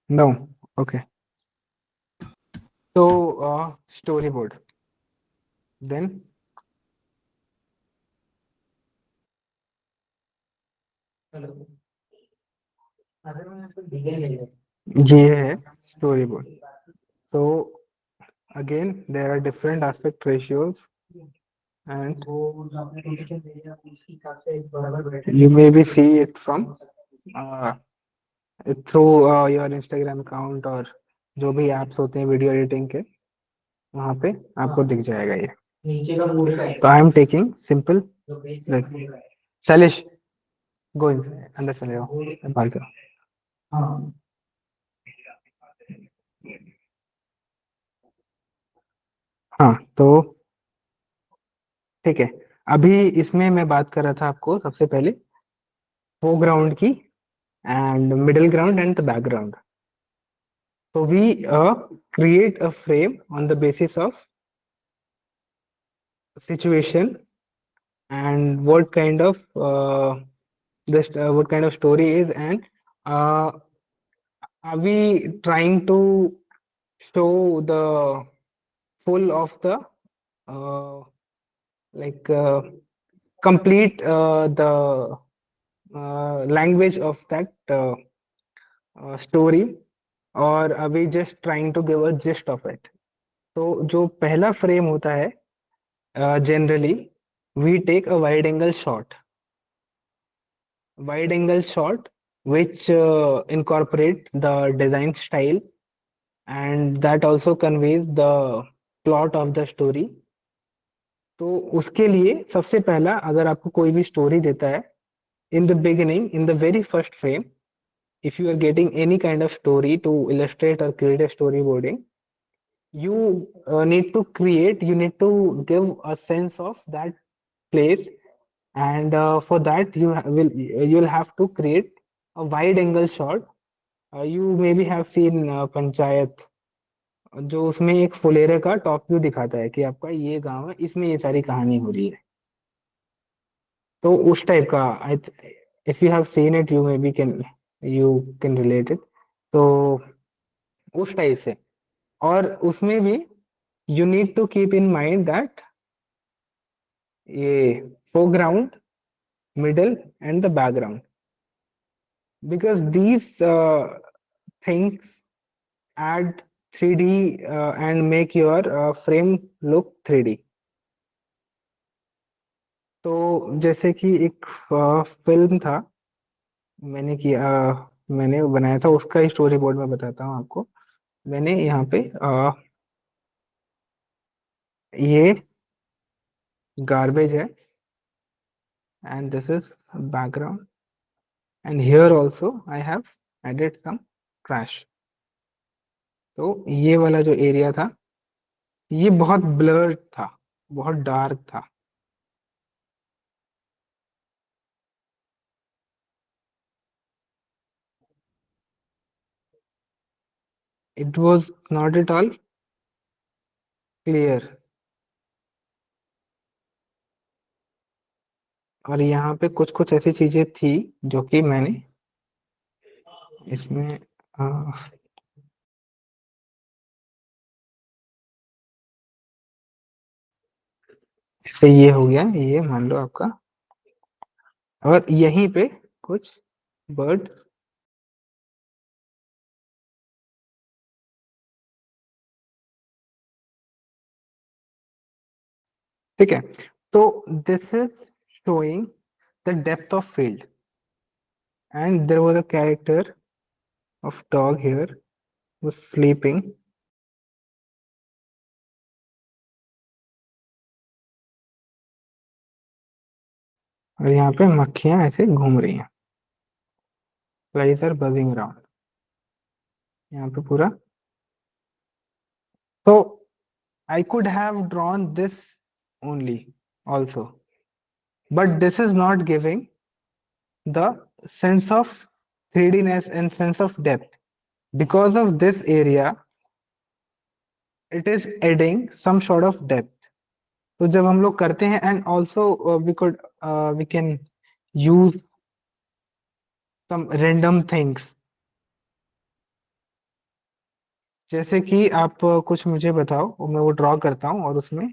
No. Okay. So, storyboard. Then ये है storyboard. So again, there are different aspect ratios, and you maybe see it from uh, through your Instagram account और जो भी apps होते हैं video editing के, वहां पे आपको दिख जाएगा ये. तो I am taking simple like Shailesh go अंदर चले जाओ बाहर जाओ. हाँ तो ठीक है. अभी इसमें मैं बात कर रहा था आपको सबसे पहले फोरग्राउंड की and middle ground and the background. So we create a frame on the basis of situation and what kind of this what kind of story is, and uh, are we trying to show the full of the uh, like complete the language of that story, or are we just trying to give a gist of it? तो जो पहला frame होता है generally we take a wide angle shot which incorporate the design style, and that also conveys the plot of the story. तो उसके लिए सबसे पहला अगर आपको कोई भी स्टोरी देता है, in the beginning, in the very first frame, if you are getting any kind of story to illustrate or create a storyboarding, you you need to give a sense of that place, and for that you'll have to create a wide angle shot. You maybe have seen panchayat, जो उसमें एक फुलेरे का top view दिखाता है कि आपका ये गांव है, इसमें ये सारी कहानी हो रही है. तो उस टाइप का if you have seen it you may be can relate it. तो उस टाइप से, और उसमें भी you need to keep in mind that ये foreground, middle and the background, because these things add 3D and make your frame look 3D. तो जैसे कि एक फिल्म था, मैंने बनाया था, उसका ही स्टोरी बोर्ड में बताता हूँ आपको. मैंने यहाँ पे ये गार्बेज है and this is background, and here also I have added some trash. तो ये वाला जो एरिया था ये बहुत ब्लर्ड था, बहुत डार्क था. It was not at all clear. और यहाँ पे कुछ कुछ ऐसी चीजें थी जो कि मैंने इसमें जैसे ये हो गया, ये मान लो आपका, और यहीं पे कुछ बर्ड ठीक है. तो this is showing the depth of field, and there was a character of dog here was sleeping. और यहाँ पे मक्खियां ऐसे घूम रही हैं, flies are buzzing around यहाँ पे पूरा. तो I could have drawn this only also, but this is not giving the sense of 3Dness and sense of depth. Because of this area, it is adding some sort of depth. तो जब हम लोग करते हैं, and also we can use some random things. जैसे कि आप कुछ मुझे बताओ और मैं वो ड्रॉ करता हूँ और उसमें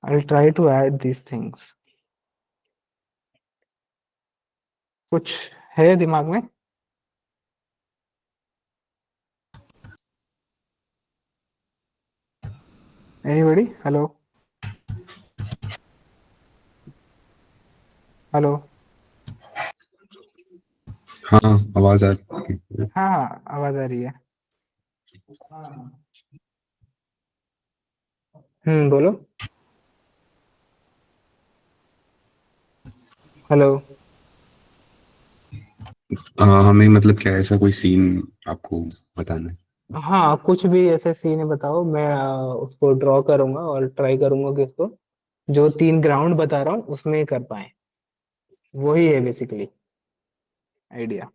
I'll try to add these things. कुछ है दिमाग में? Anybody? Hello? Hello? हाँ, आवाज आ रही है। हाँ हाँ, आवाज आ रही है। बोलो। हेलो। हमें मतलब क्या ऐसा कोई सीन आपको बताना है? हाँ, कुछ भी ऐसे सीन बताओ, मैं उसको ड्रॉ करूंगा और ट्राई करूंगा कि उसको जो 3 ग्राउंड बता रहा हूँ उसमें कर पाए। वही है बेसिकली आइडिया।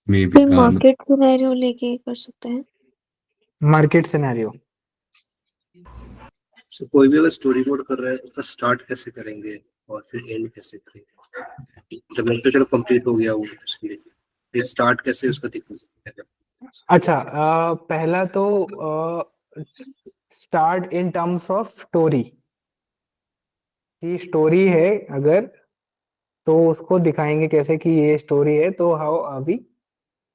मे बी कोई मार्केट सिनेरियो लेके कर सकते हैं। Market scenario. So, कोई भी अगर स्टोरी बोर्ड कर रहा है उसका स्टार्ट कैसे करेंगे और फिर एंड कैसे करेंगे? जब मैं तो चलो कंप्लीट हो गया वो इसलिए फिर स्टार्ट कैसे उसका दिखा सकते हैं? अच्छा, पहला तो start in terms of story. की स्टोरी है अगर, तो उसको दिखाएंगे कैसे कि ये स्टोरी है, तो how are we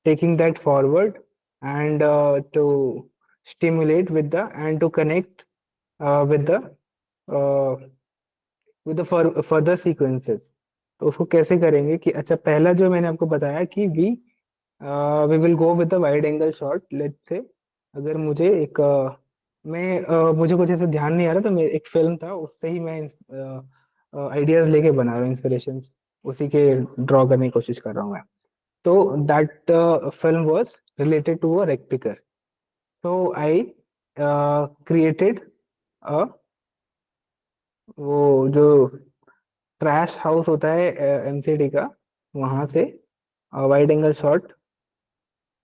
taking that forward and to stimulate with the and to connect with the further sequences. तो उसको कैसे करेंगे कि अच्छा, पहला जो मैंने आपको बताया कि we will go with the wide angle shot. Let's say अगर मुझे एक मुझे कुछ ऐसे ध्यान नहीं आ रहा, तो मैं एक फिल्म था उससे ही मैं आइडियाज लेके बना रहा हूँ, इंस्पिरेशन उसी के ड्रॉ करने की कोशिश कर रहा हूँ मैं। तो that film was related to a rag picker. So I created वो जो ट्रैश हाउस होता है एमसीडी का, वहां से wide angle shot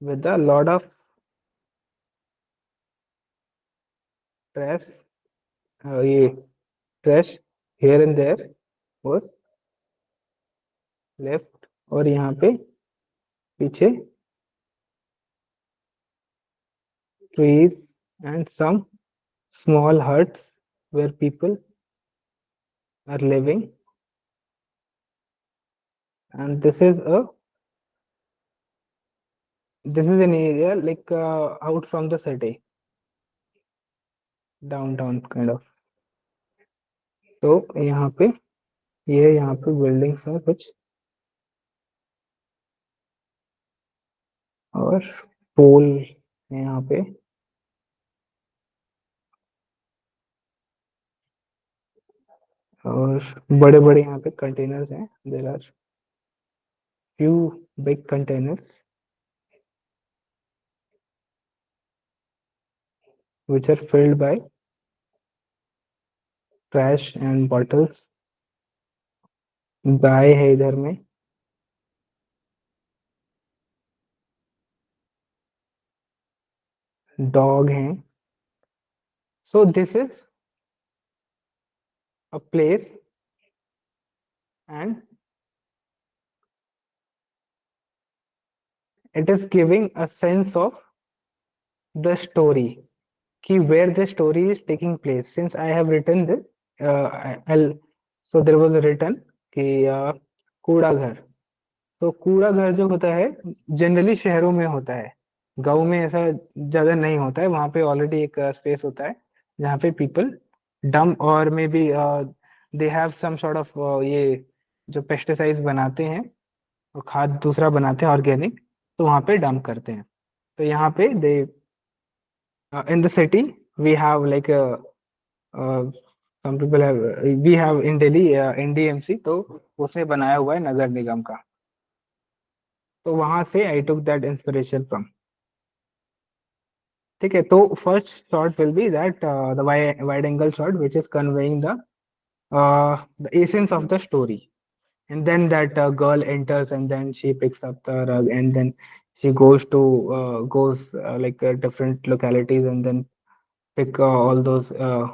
with a lot of trash, ये trash here and there was left, और यहाँ पे पीछे trees and some small huts where people are living, and this is an area like out from the city, downtown kind of. तो यहाँ पे ये यहाँ पे बिल्डिंग्स है कुछ, और पोल है यहाँ पे, और बड़े बड़े यहाँ पे कंटेनर्स हैं। There are few big containers which are filled by trash and bottles. गाय है इधर में, डॉग हैं। So this is a place and it is giving a sense of the story, ki where the story is taking place. Since I have written this, I'll so there was a written कि कूड़ा घर। तो कूड़ा घर जो होता है generally शहरों में होता है, गांव में ऐसा ज्यादा नहीं होता है। वहां पे ऑलरेडी एक स्पेस होता है जहाँ पे पीपल डंप, और मे be they have some sort of ये जो पेस्टिसाइड्स बनाते हैं और खाद दूसरा बनाते हैं ऑर्गेनिक, तो वहां पे डंप करते हैं। तो यहाँ पे दे in the city we have like some people have, we have in Delhi NDMC, तो उसने बनाया हुआ है नगर निगम का। तो वहां से आई टुक दैट इंस्पिरेशन फ्रॉम। ठीक है, तो first shot will be that the wide angle shot which is conveying the essence of the story, and then that girl enters and then she picks up the rug and then she goes like different localities and then pick all those uh,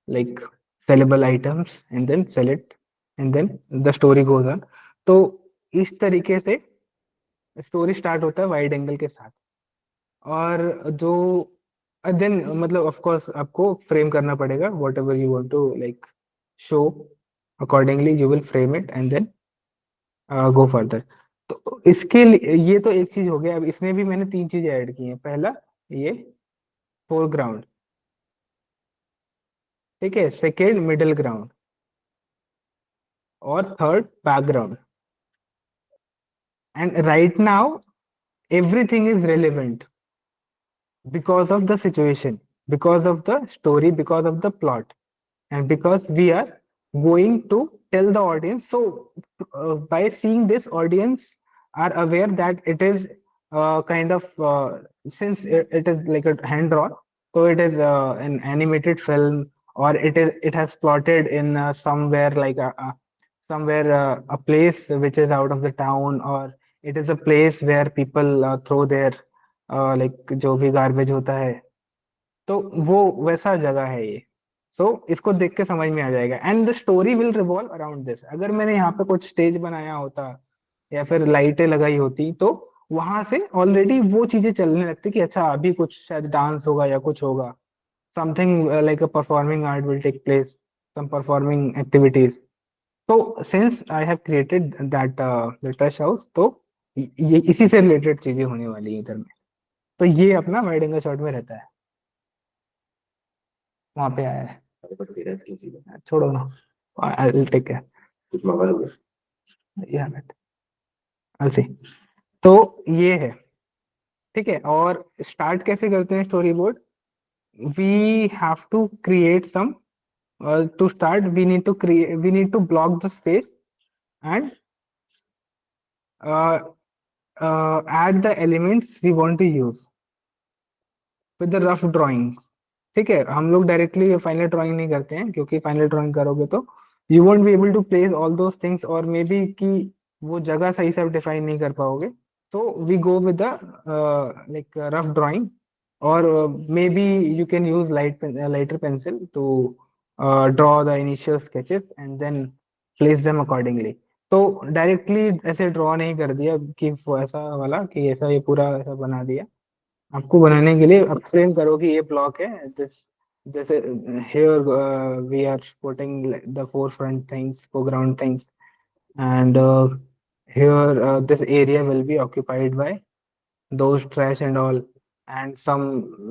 like sellable items and then sell it and then the story goes on। तो इस तरीके से story start होता है wide angle के साथ। और जो देन मतलब ऑफ कोर्स आपको फ्रेम करना पड़ेगा whatever you want to like show, accordingly you will frame it and then go further. तो इसके लिए ये तो एक चीज हो गया। अब इसमें भी मैंने तीन चीजें ऐड की हैं। पहला ये फोरग्राउंड, ठीक है, सेकेंड मिडिल ग्राउंड और third background. And right now everything is relevant because of the situation, because of the story, because of the plot, and because we are going to tell the audience. So by seeing this, audience are aware that it is kind of since it is like a hand drawn, so it is an animated film, or it has plotted in somewhere like somewhere a place which is out of the town, or it is a place where people throw their like जो भी garbage होता है, तो वो वैसा जगह है ये। सो इसको देख के समझ में आ जाएगा and the story will revolve around this. अगर मैंने यहाँ पे कुछ स्टेज बनाया होता या फिर लाइटें लगाई होती तो वहां से ऑलरेडी वो चीजें चलने लगती कि अच्छा अभी कुछ शायद डांस होगा या कुछ होगा, something like a performing art will take place, some performing activities. तो since I have created that trash house, तो ये इसी से रिलेटेड चीजें होने वाली है इधर में। तो ये अपना वाइड एंगल शॉट में रहता है, वहां पे आया है। छोड़ो ना, आई विल टेक केयर, या आई सी। तो ये है, ठीक है। और स्टार्ट कैसे करते हैं storyboard? We have to create some, to start we need to block the space and add the elements we want to use with the rough drawings। ठीक है, हम लोग डायरेक्टली फाइनल ड्राइंग नहीं करते हैं, क्योंकि फाइनल ड्राइंग करोगे तो you won't be able to place all those things, और मे बी कि वो जगह सही से आप डिफाइन नहीं कर पाओगे। तो we go with the like rough drawing, और may be you can use lighter pencil to draw the initial sketches and then place them accordingly. तो डायरेक्टली ऐसे ड्रॉ नहीं कर दिया कि वो ऐसा वाला कि ऐसा ये पूरा ऐसा बना दिया। आपको बनाने के लिए आप फ्रेम करो कि ये ब्लॉक है, दिस जैसे here we are putting the forefront things, foreground things, and here this area will be occupied by those trash and all, and some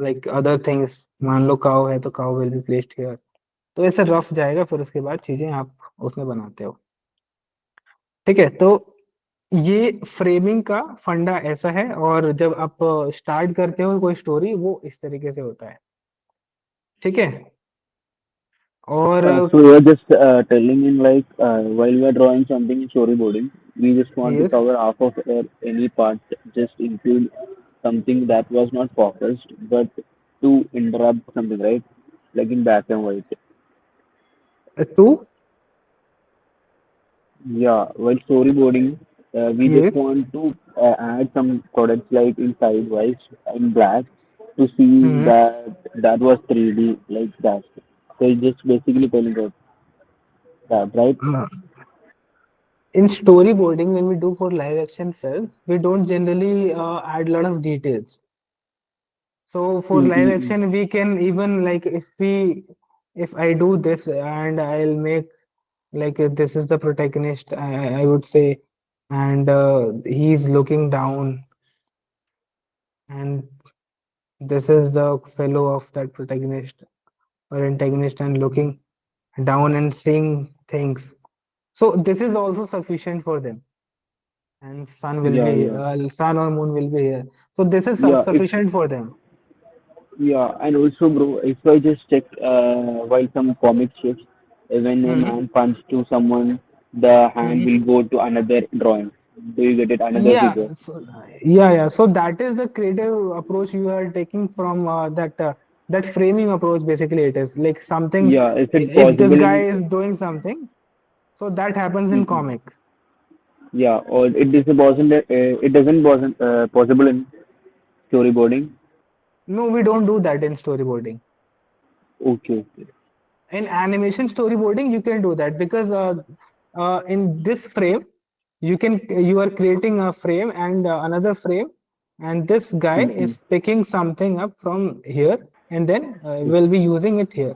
like other things। मान लो cow है तो cow will be placed here। तो ऐसे rough जाएगा, फिर उसके बाद चीजें आप उसमें बनाते हो। ठीक है, तो ये फ्रेमिंग का फंडा ऐसा है। और जब आप स्टार्ट करते हो कोई स्टोरी, वो इस तरीके से होता है। ठीक है, और So you're just telling in like while we are drawing something in storyboarding, we just want to yes, cover half of any part, just include something that was not focused, but to interrupt something, right? Like in black and white. Too, Yeah, while storyboarding, we just yes, want to add some products like in sidewise in black to see hmm. that that was 3D like that. So it's just basically telling us that, right? In storyboarding, when we do for live action films, we don't generally add a lot of details. So for live Mm-mm. action, we can even like if I do this and I'll make like this is the protagonist, I would say, and he's looking down, and this is the fellow of that protagonist or antagonist and looking down and seeing things. So this is also sufficient for them, and sun will Yeah, be yeah, sun or moon will be here. So this is yeah. If sufficient for them. yeah, and also, bro, if I just check while some comic shifts, when a Hmm. man punches to someone, the hand Hmm. will go to another drawing. Do you get it? Another Yeah, figure. yeah. So that is the creative approach you are taking from that framing approach. Basically, it is like something. Yeah, is it If this possible guy in? is doing something, so that happens in Mhm. comic. Yeah, or it is possible. It doesn't wasn't possible in storyboarding. No, we don't do that in storyboarding. Okay, okay. In animation storyboarding, you can do that because in this frame, you are creating a frame and another frame, and this guy Mm-hmm. is picking something up from here, and then we'll be using it here.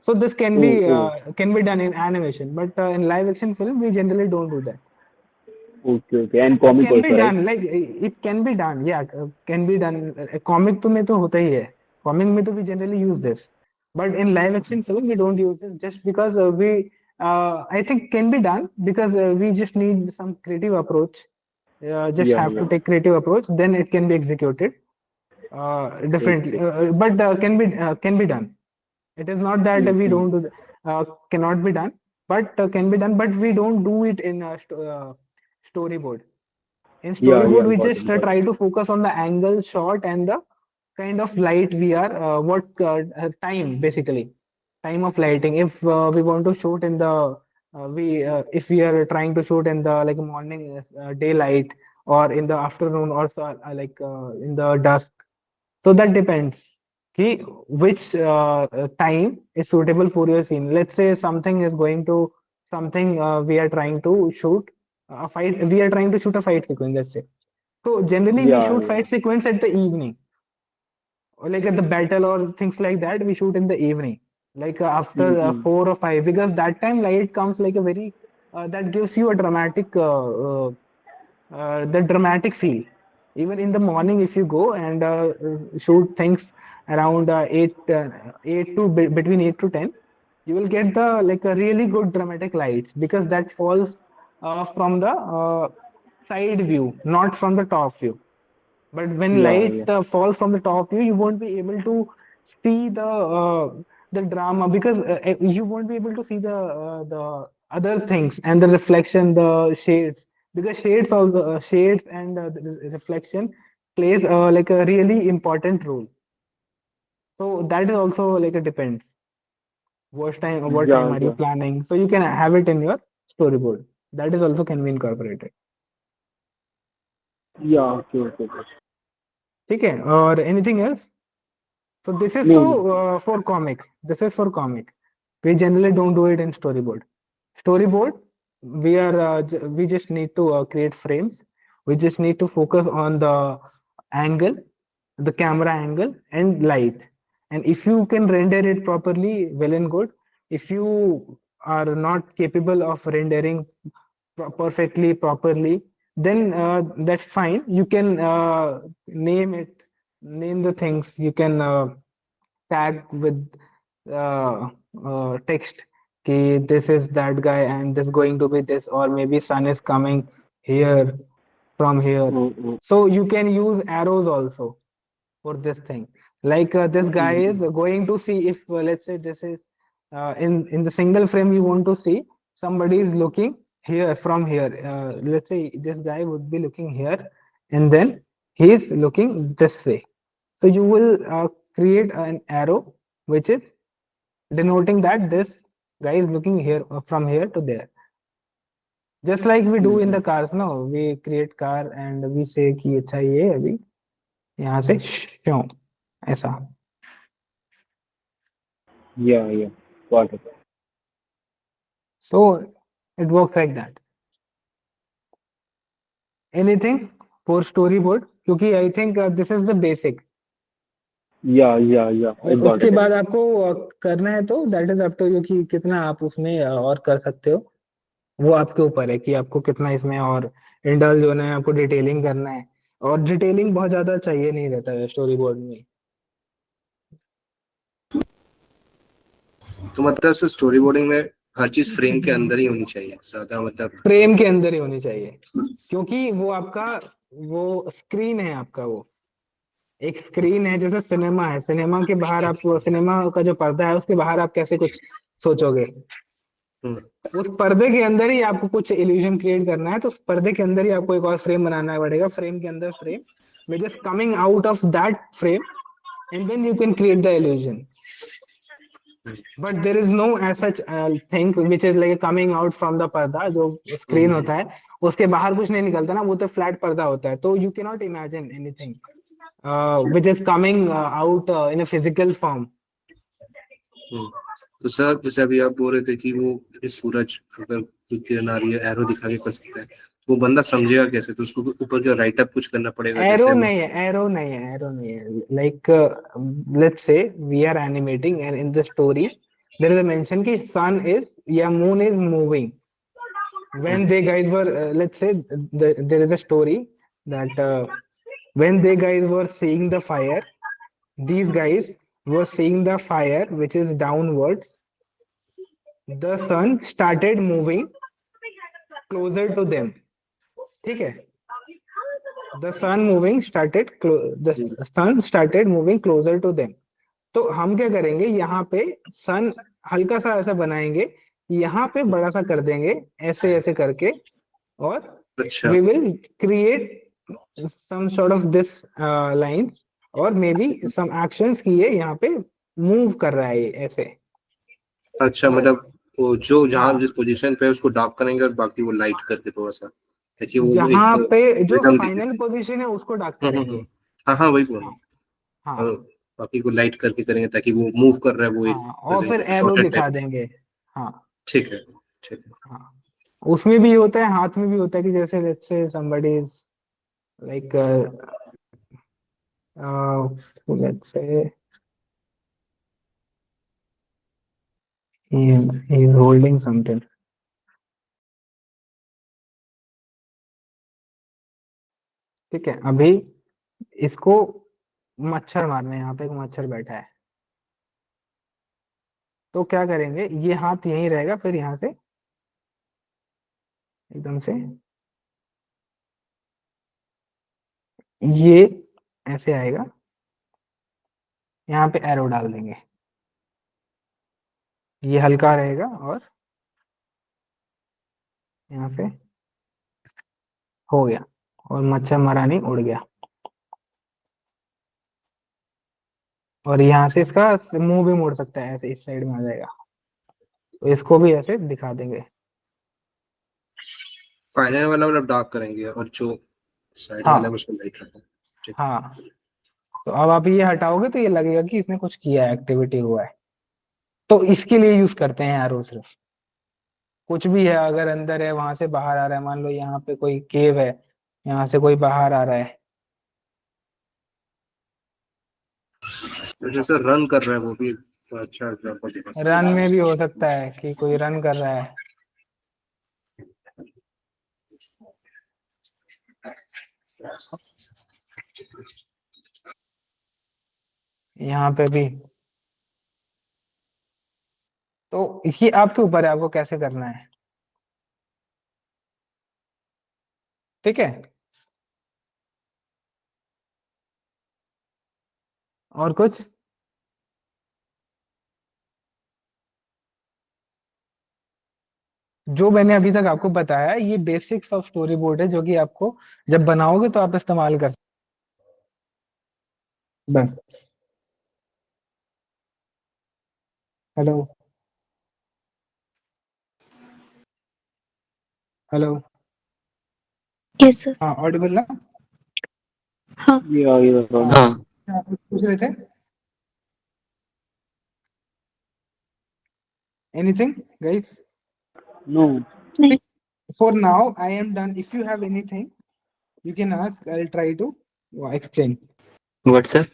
So this Oh, oh, can be done in animation, but in live action film, we generally don't do that. okay, okay. And It comic can be also, right? done, like it can be done, yeah, can be done. Comic तो में तो होता ही है. Comic में तो we generally use this, but in live action film we don't use this just because I think can be done because we just need some creative approach. Just Yeah, have to yeah. take creative approach, then it can be executed differently. Okay. But can be done. It is not that we Mm-hmm. don't do cannot be done, but can be done. But we don't do it in storyboard. In Yeah, storyboard, yeah. we Got just it, got it. try to focus on the angle, shot, and the kind of light we are, what time basically, time of lighting. If we want to shoot in the, we if we are trying to shoot in the like morning daylight or in the afternoon or so, in the dusk. So that depends. Ki which time is suitable for your scene. Let's say something is going to something we are trying to shoot a fight. We are trying to shoot a fight sequence. Let's say. So generally we Yeah, shoot yeah. fight sequence at the evening, or like at the battle or things like that. We shoot in the evening, like after Mm-hmm. 4 or 5, because that time light comes like a very that gives you a dramatic the dramatic feel. Even in the morning, if you go and shoot things around 8 to between 8 to 10, you will get the like a really good dramatic lights because that falls from the side view, not from the top view. But when Yeah, light yeah. falls from the top view, you won't be able to see the drama because you won't be able to see the other things and the reflection, the shades, because shades and the reflection plays like a really important role. So that is also like a depends. What time Yeah, are you yeah. planning? So you can have it in your storyboard. That is also can be incorporated. Yeah, okay, okay, okay. ठीक है और anything else? So this is to No, no. for comic. This is for comic. We generally don't do it in storyboard. Storyboard, we just need to create frames. We just need to focus on the angle, the camera angle, and light. And if you can render it properly, well and good. If you are not capable of rendering perfectly properly, then that's fine. You can name it, name the things. You can tag with text कि this is that guy and this going to be this, or maybe sun is coming here from here. Oh, oh. So you can use arrows also for this thing. Like this guy is Mm-hmm. going to see if let's say this is in the single frame you want to see somebody is looking here from here. Let's say this guy would be looking here, and then he is looking this way. So you will create an arrow which is denoting that this guy is looking here from here to there. Just like we do in Mm-hmm. the cars, no? We create car and we say कि अच्छा ये अभी यहाँ से श्यों ऐसा. Yeah, yeah. Got it. So it works like that. Anything for storyboard? क्योंकि I think this is the basic. Yeah, yeah, yeah. I और got उसके it. बाद आपको करना है तो that is up to you कि कितना आप उसमें और कर सकते हो. वो आपके ऊपर है कि आपको कितना इसमें और इंडल्ज होना है, आपको डिटेलिंग करना है. और डिटेलिंग बहुत ज्यादा चाहिए नहीं रहता है स्टोरी बोर्ड में. तो मतलब से स्टोरी बोर्डिंग में हर चीज फ्रेम के अंदर ही होनी चाहिए, ज्यादा मतलब फ्रेम के अंदर ही होनी चाहिए क्योंकि वो आपका वो स्क्रीन है आपका. वो एक स्क्रीन है जैसे सिनेमा है. सिनेमा के बाहर आप सिनेमा का जो पर्दा है उसके बाहर आप कैसे कुछ सोचोगे. उस पर्दे के अंदर ही आपको कुछ इल्यूजन क्रिएट करना है, तो उस पर्दे के अंदर ही आपको एक और फ्रेम बनाना पड़ेगा, फ्रेम के अंदर frame, which is coming out of that frame, and then you can create the illusion. But there is no as such thing which is like coming out from the पर्दा, जो screen होता है उसके बाहर कुछ नहीं निकलता ना, वो तो फ्लैट पर्दा होता है, तो you cannot imagine anything which is coming out in a physical form. तो सर जैसे अभी आप बोल रहे थे कि वो सूरज अगर कोई किरण आ रही है एरो दिखा के कर सकते हैं, तो वो बंदा समझेगा कैसे? तो उसको ऊपर क्या राइट अप कुछ करना पड़ेगा जैसे एरो हम? नहीं है, एरो नहीं है, एरो नहीं है. Like let's say we are animating and in the story there is a mention कि sun is या moon is moving. When they guys were let's say there is a story that when they guys were seeing the fire, these guys were seeing the fire which is downwards. The sun started moving closer to them. ठीक है? The sun started moving closer to them. तो हम क्या करेंगे, यहाँ पे सन हल्का सा ऐसा बनाएंगे, यहाँ पे बड़ा सा कर देंगे ऐसे ऐसे करके, और अच्छा we will create some sort of this lines और मे बी some actions की ये यहाँ पे मूव कर रहा है ये ऐसे. अच्छा, मतलब वो जो जहाँ हाँ, जिस पोजीशन पे है उसको डार्क करेंगे और बाकी वो लाइट करके थोड़ा सा, ताकि वो एक यहाँ पे जो रिदम दिखे। फाइनल पोजीशन है उसको डार्क करेंगे. हाँ हाँ वही बोल रहा हाँ, हूँ। और हाँ, बाकी को लाइट करके करेंगे ताकि वो मूव कर रहा है वो एक हाँ, और फिर एरो शॉर्टेड दिखा टाइप। देंगे. हाँ, ठीक है, ठीक है। हाँ, उसमें भी होता है, हाथ में भी होता है कि जैसे let's say somebody is like let's say he is holding something. ठीक है, अभी इसको मच्छर मारने, यहाँ पे एक मच्छर बैठा है, तो क्या करेंगे, ये हाथ यहीं रहेगा, फिर यहाँ से एकदम से ये ऐसे आएगा, यहाँ पे एरो डाल देंगे, ये हल्का रहेगा और यहाँ से हो गया, और मच्छर मरा नहीं, उड़ गया. और यहाँ से इसका मुंह भी मोड़ सकता है, ऐसे इस साइड में आ जाएगा, तो इसको भी ऐसे दिखा देंगे. फाइनल वाला मतलब डार्क करेंगे और जो साइड वाला है हाँ, उसको लाइट रखेंगे। ठीक है। हाँ, तो अब आप ये हटाओगे तो ये लगेगा कि इसने कुछ किया है, एक्टिविटी हुआ है, तो इसके लिए यूज करते हैं एरो. सिर्फ कुछ भी है, अगर अंदर है वहां से बाहर आ रहा है, मान लो यहाँ पे कोई केव है, यहाँ से कोई बाहर आ रहा है, तो जैसे रन कर रहा है वो भी अच्छा एग्जांपल दिखा रन सकते में भी हो सकता है कि कोई रन कर रहा है. यहाँ पे भी, तो ये आपके ऊपर है, आपको कैसे करना है. ठीक है, और कुछ. जो मैंने अभी तक आपको बताया ये बेसिक्स ऑफ स्टोरी बोर्ड है, जो कि आपको जब बनाओगे तो आप इस्तेमाल कर सकते. बस. Hello, hello. Yes sir. हाँ, ऑडिबल ना. हाँ. Yeah, हाँ, हाँ. आप कुछ पूछ रहे थे. Anything guys? no. नहीं. For now I am done. If you have anything you can ask. I'll try to explain. What sir?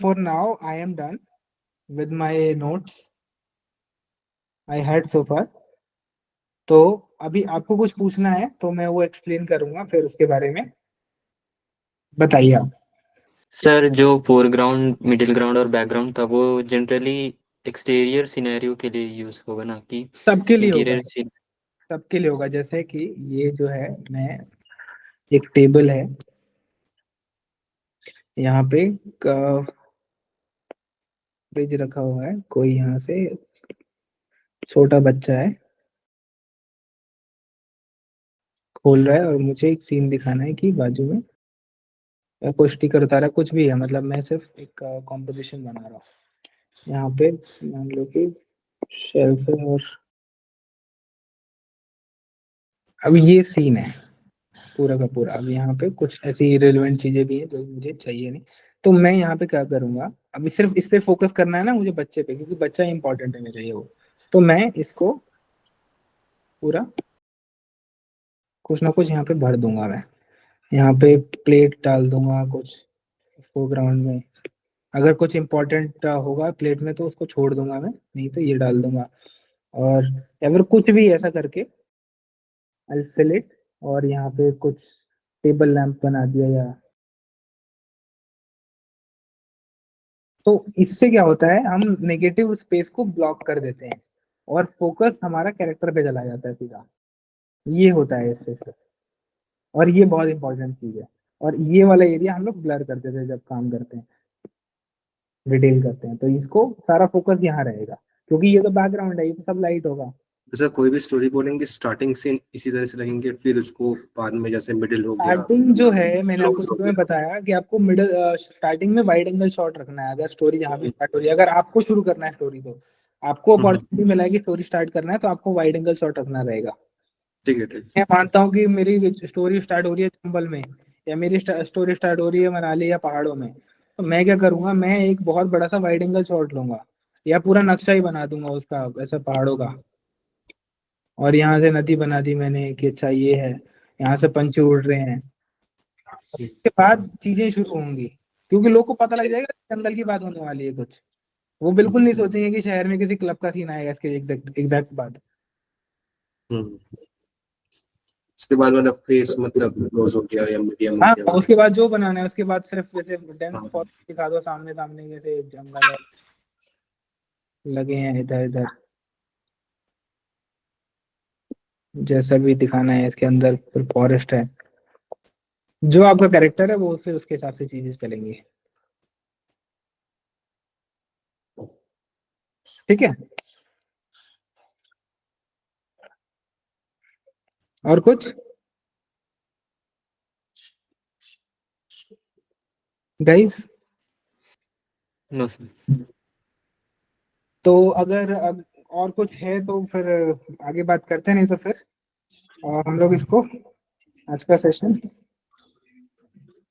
For now I am done with my notes I had so far. तो अभी आपको कुछ पूछना है तो मैं वो एक्सप्लेन करूंगा, फिर उसके बारे में बताइए आप. सर जो फोरग्राउंड मिडिल ग्राउंड और बैकग्राउंड था वो जनरली एक्सटीरियर सिनेरियो के लिए यूज होगा ना कि सबके लिए होगा, इंटीरियर सीन? सबके लिए होगा. जैसे कि ये जो है, मैं एक टेबल है यहाँ पे, फ्रिज रखा हुआ है, कोई यहाँ से छोटा बच्चा है, खोल रहा है और मुझे एक सीन दिखाना है कि बाजू में या कोई स्टिकर उतारा, कुछ भी है, मतलब मैं सिर्फ एक कॉम्पोजिशन बना रहा हूँ। यहाँ पे मान लो कि शेल्फ है और अब ये सीन है पूरा का पूरा। अब यहाँ पे कुछ ऐसी इरेलीवेंट चीजें भी हैं जो मुझे चाहिए नहीं, तो मैं यहाँ पे क्या करूंगा, अभी सिर्फ इस पे फोकस करना है ना मुझे, बच्चे पे, क्योंकि बच्चा इंपॉर्टेंट है मेरे लिए वो। तो मैं इसको पूरा कुछ ना कुछ यहाँ पे भर दूंगा मैं। यहाँ पे प्लेट डाल दूंगा कुछ फोरग्राउंड में, अगर कुछ इम्पोर्टेंट होगा प्लेट में तो उसको छोड़ दूंगा मैं, नहीं तो ये डाल दूंगा। और अगर कुछ भी ऐसा करके आई फिल इट, और यहाँ पे कुछ टेबल लैंप बना दिया, या तो इससे क्या होता है, हम नेगेटिव स्पेस को ब्लॉक कर देते हैं और फोकस हमारा कैरेक्टर पे चला जाता है सीधा। ये होता है इससे सिर्फ, और ये बहुत इंपॉर्टेंट चीज है। और ये वाला एरिया हम लोग ब्लर कर देते हैं जब काम करते हैं, डिटेल करते हैं, तो इसको सारा फोकस यहाँ रहेगा, क्योंकि ये तो बैकग्राउंड है, ये तो सब लाइट होगा। जैसे कोई भी स्टोरी बोर्डिंग की स्टार्टिंग सीन इसी तरह से लगेंगे, फिर उसको बाद में जैसे मिडिल हो गया, स्टार्टिंग जो है, मैंने आपको क्लोज हो शुरू में गया। बताया कि आपको मिडल स्टार्टिंग में वाइड एंगल शॉट रखना है। अगर स्टोरी जहाँ पे स्टार्ट हो रही है, अगर आपको शुरू करना है स्टोरी, तो आपको अपॉर्चुनिटी मिला है कि स्टोरी स्टार्ट करना है, तो आपको वाइड एंगल शॉट रखना रहेगा। ठीक है, ठीक। मैं मानता हूँ कि मेरी स्टोरी स्टार्ट हो रही है जंगल में, या मेरी स्टोरी स्टार्ट हो रही है मनाली या पहाड़ों में, तो मैं क्या करूंगा, मैं एक बहुत बड़ा सा वाइड एंगल शॉट लूंगा, या पूरा नक्शा ही बना दूंगा उसका ऐसा पहाड़ों का, और यहाँ से नदी बना दी मैंने कि अच्छा ये है, यहाँ से पंछी उड़ रहे हैं। उसके बाद चीजें शुरू होंगी, क्योंकि लोग को पता लग जाएगा जंगल की बात होने वाली है कुछ। वो बिल्कुल नहीं सोचेंगे कि शहर में किसी क्लब का सीन आएगा इसके एग्जैक्ट एग्जैक्ट बाद। हम्म। उसके बाद मतलब फेस मतलब क्लोज हो गया या मीडियम हो हाँ, गया। उसके बाद जो बनाना है, उसके बाद सिर्फ वैसे डेंस हाँ। फॉरेस्ट दिखा दो, सामने सामने जैसे जंगल है, लगे हैं इधर इधर, जैसा भी दिखाना है इसके अंदर, फिर फॉरेस्ट है, जो आपका कैरेक्टर है वो फिर उसके हिसाब से चीजें चलेंगी। ठीक है, और कुछ गाइस? No sir. तो अगर अब और कुछ है तो फिर आगे बात करते हैं, नहीं तो फिर हम लोग इसको आज का सेशन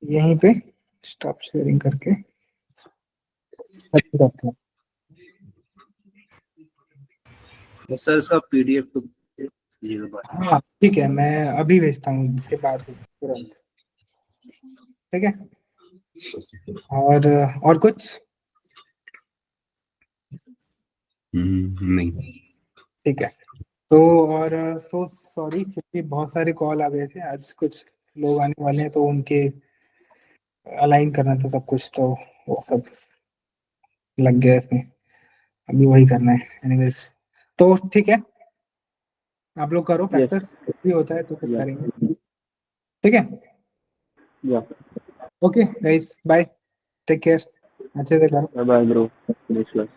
यहीं पे स्टॉप शेयरिंग करके खत्म करते हैं। तो सर इसका पीडीएफ तो दीजिएगा बाद में। हाँ ठीक है, मैं अभी भेजता हूँ इसके बाद ही तुरंत। ठीक है, और कुछ? नहीं। ठीक है, तो और सो सॉरी, क्योंकि बहुत सारे कॉल आ गए थे आज, कुछ लोग आने वाले हैं तो उनके अलाइन करना था सब कुछ, तो वो सब लग गया इसमें, अभी वही करना है। एनीवेज, तो ठीक है, आप लोग करो Yes. प्रैक्टिस, भी होता है तो फिर Yeah. करेंगे। ठीक है, Yeah. Okay guys, bye, take care, अच्छे से करो। Bye bye, bro. Next class.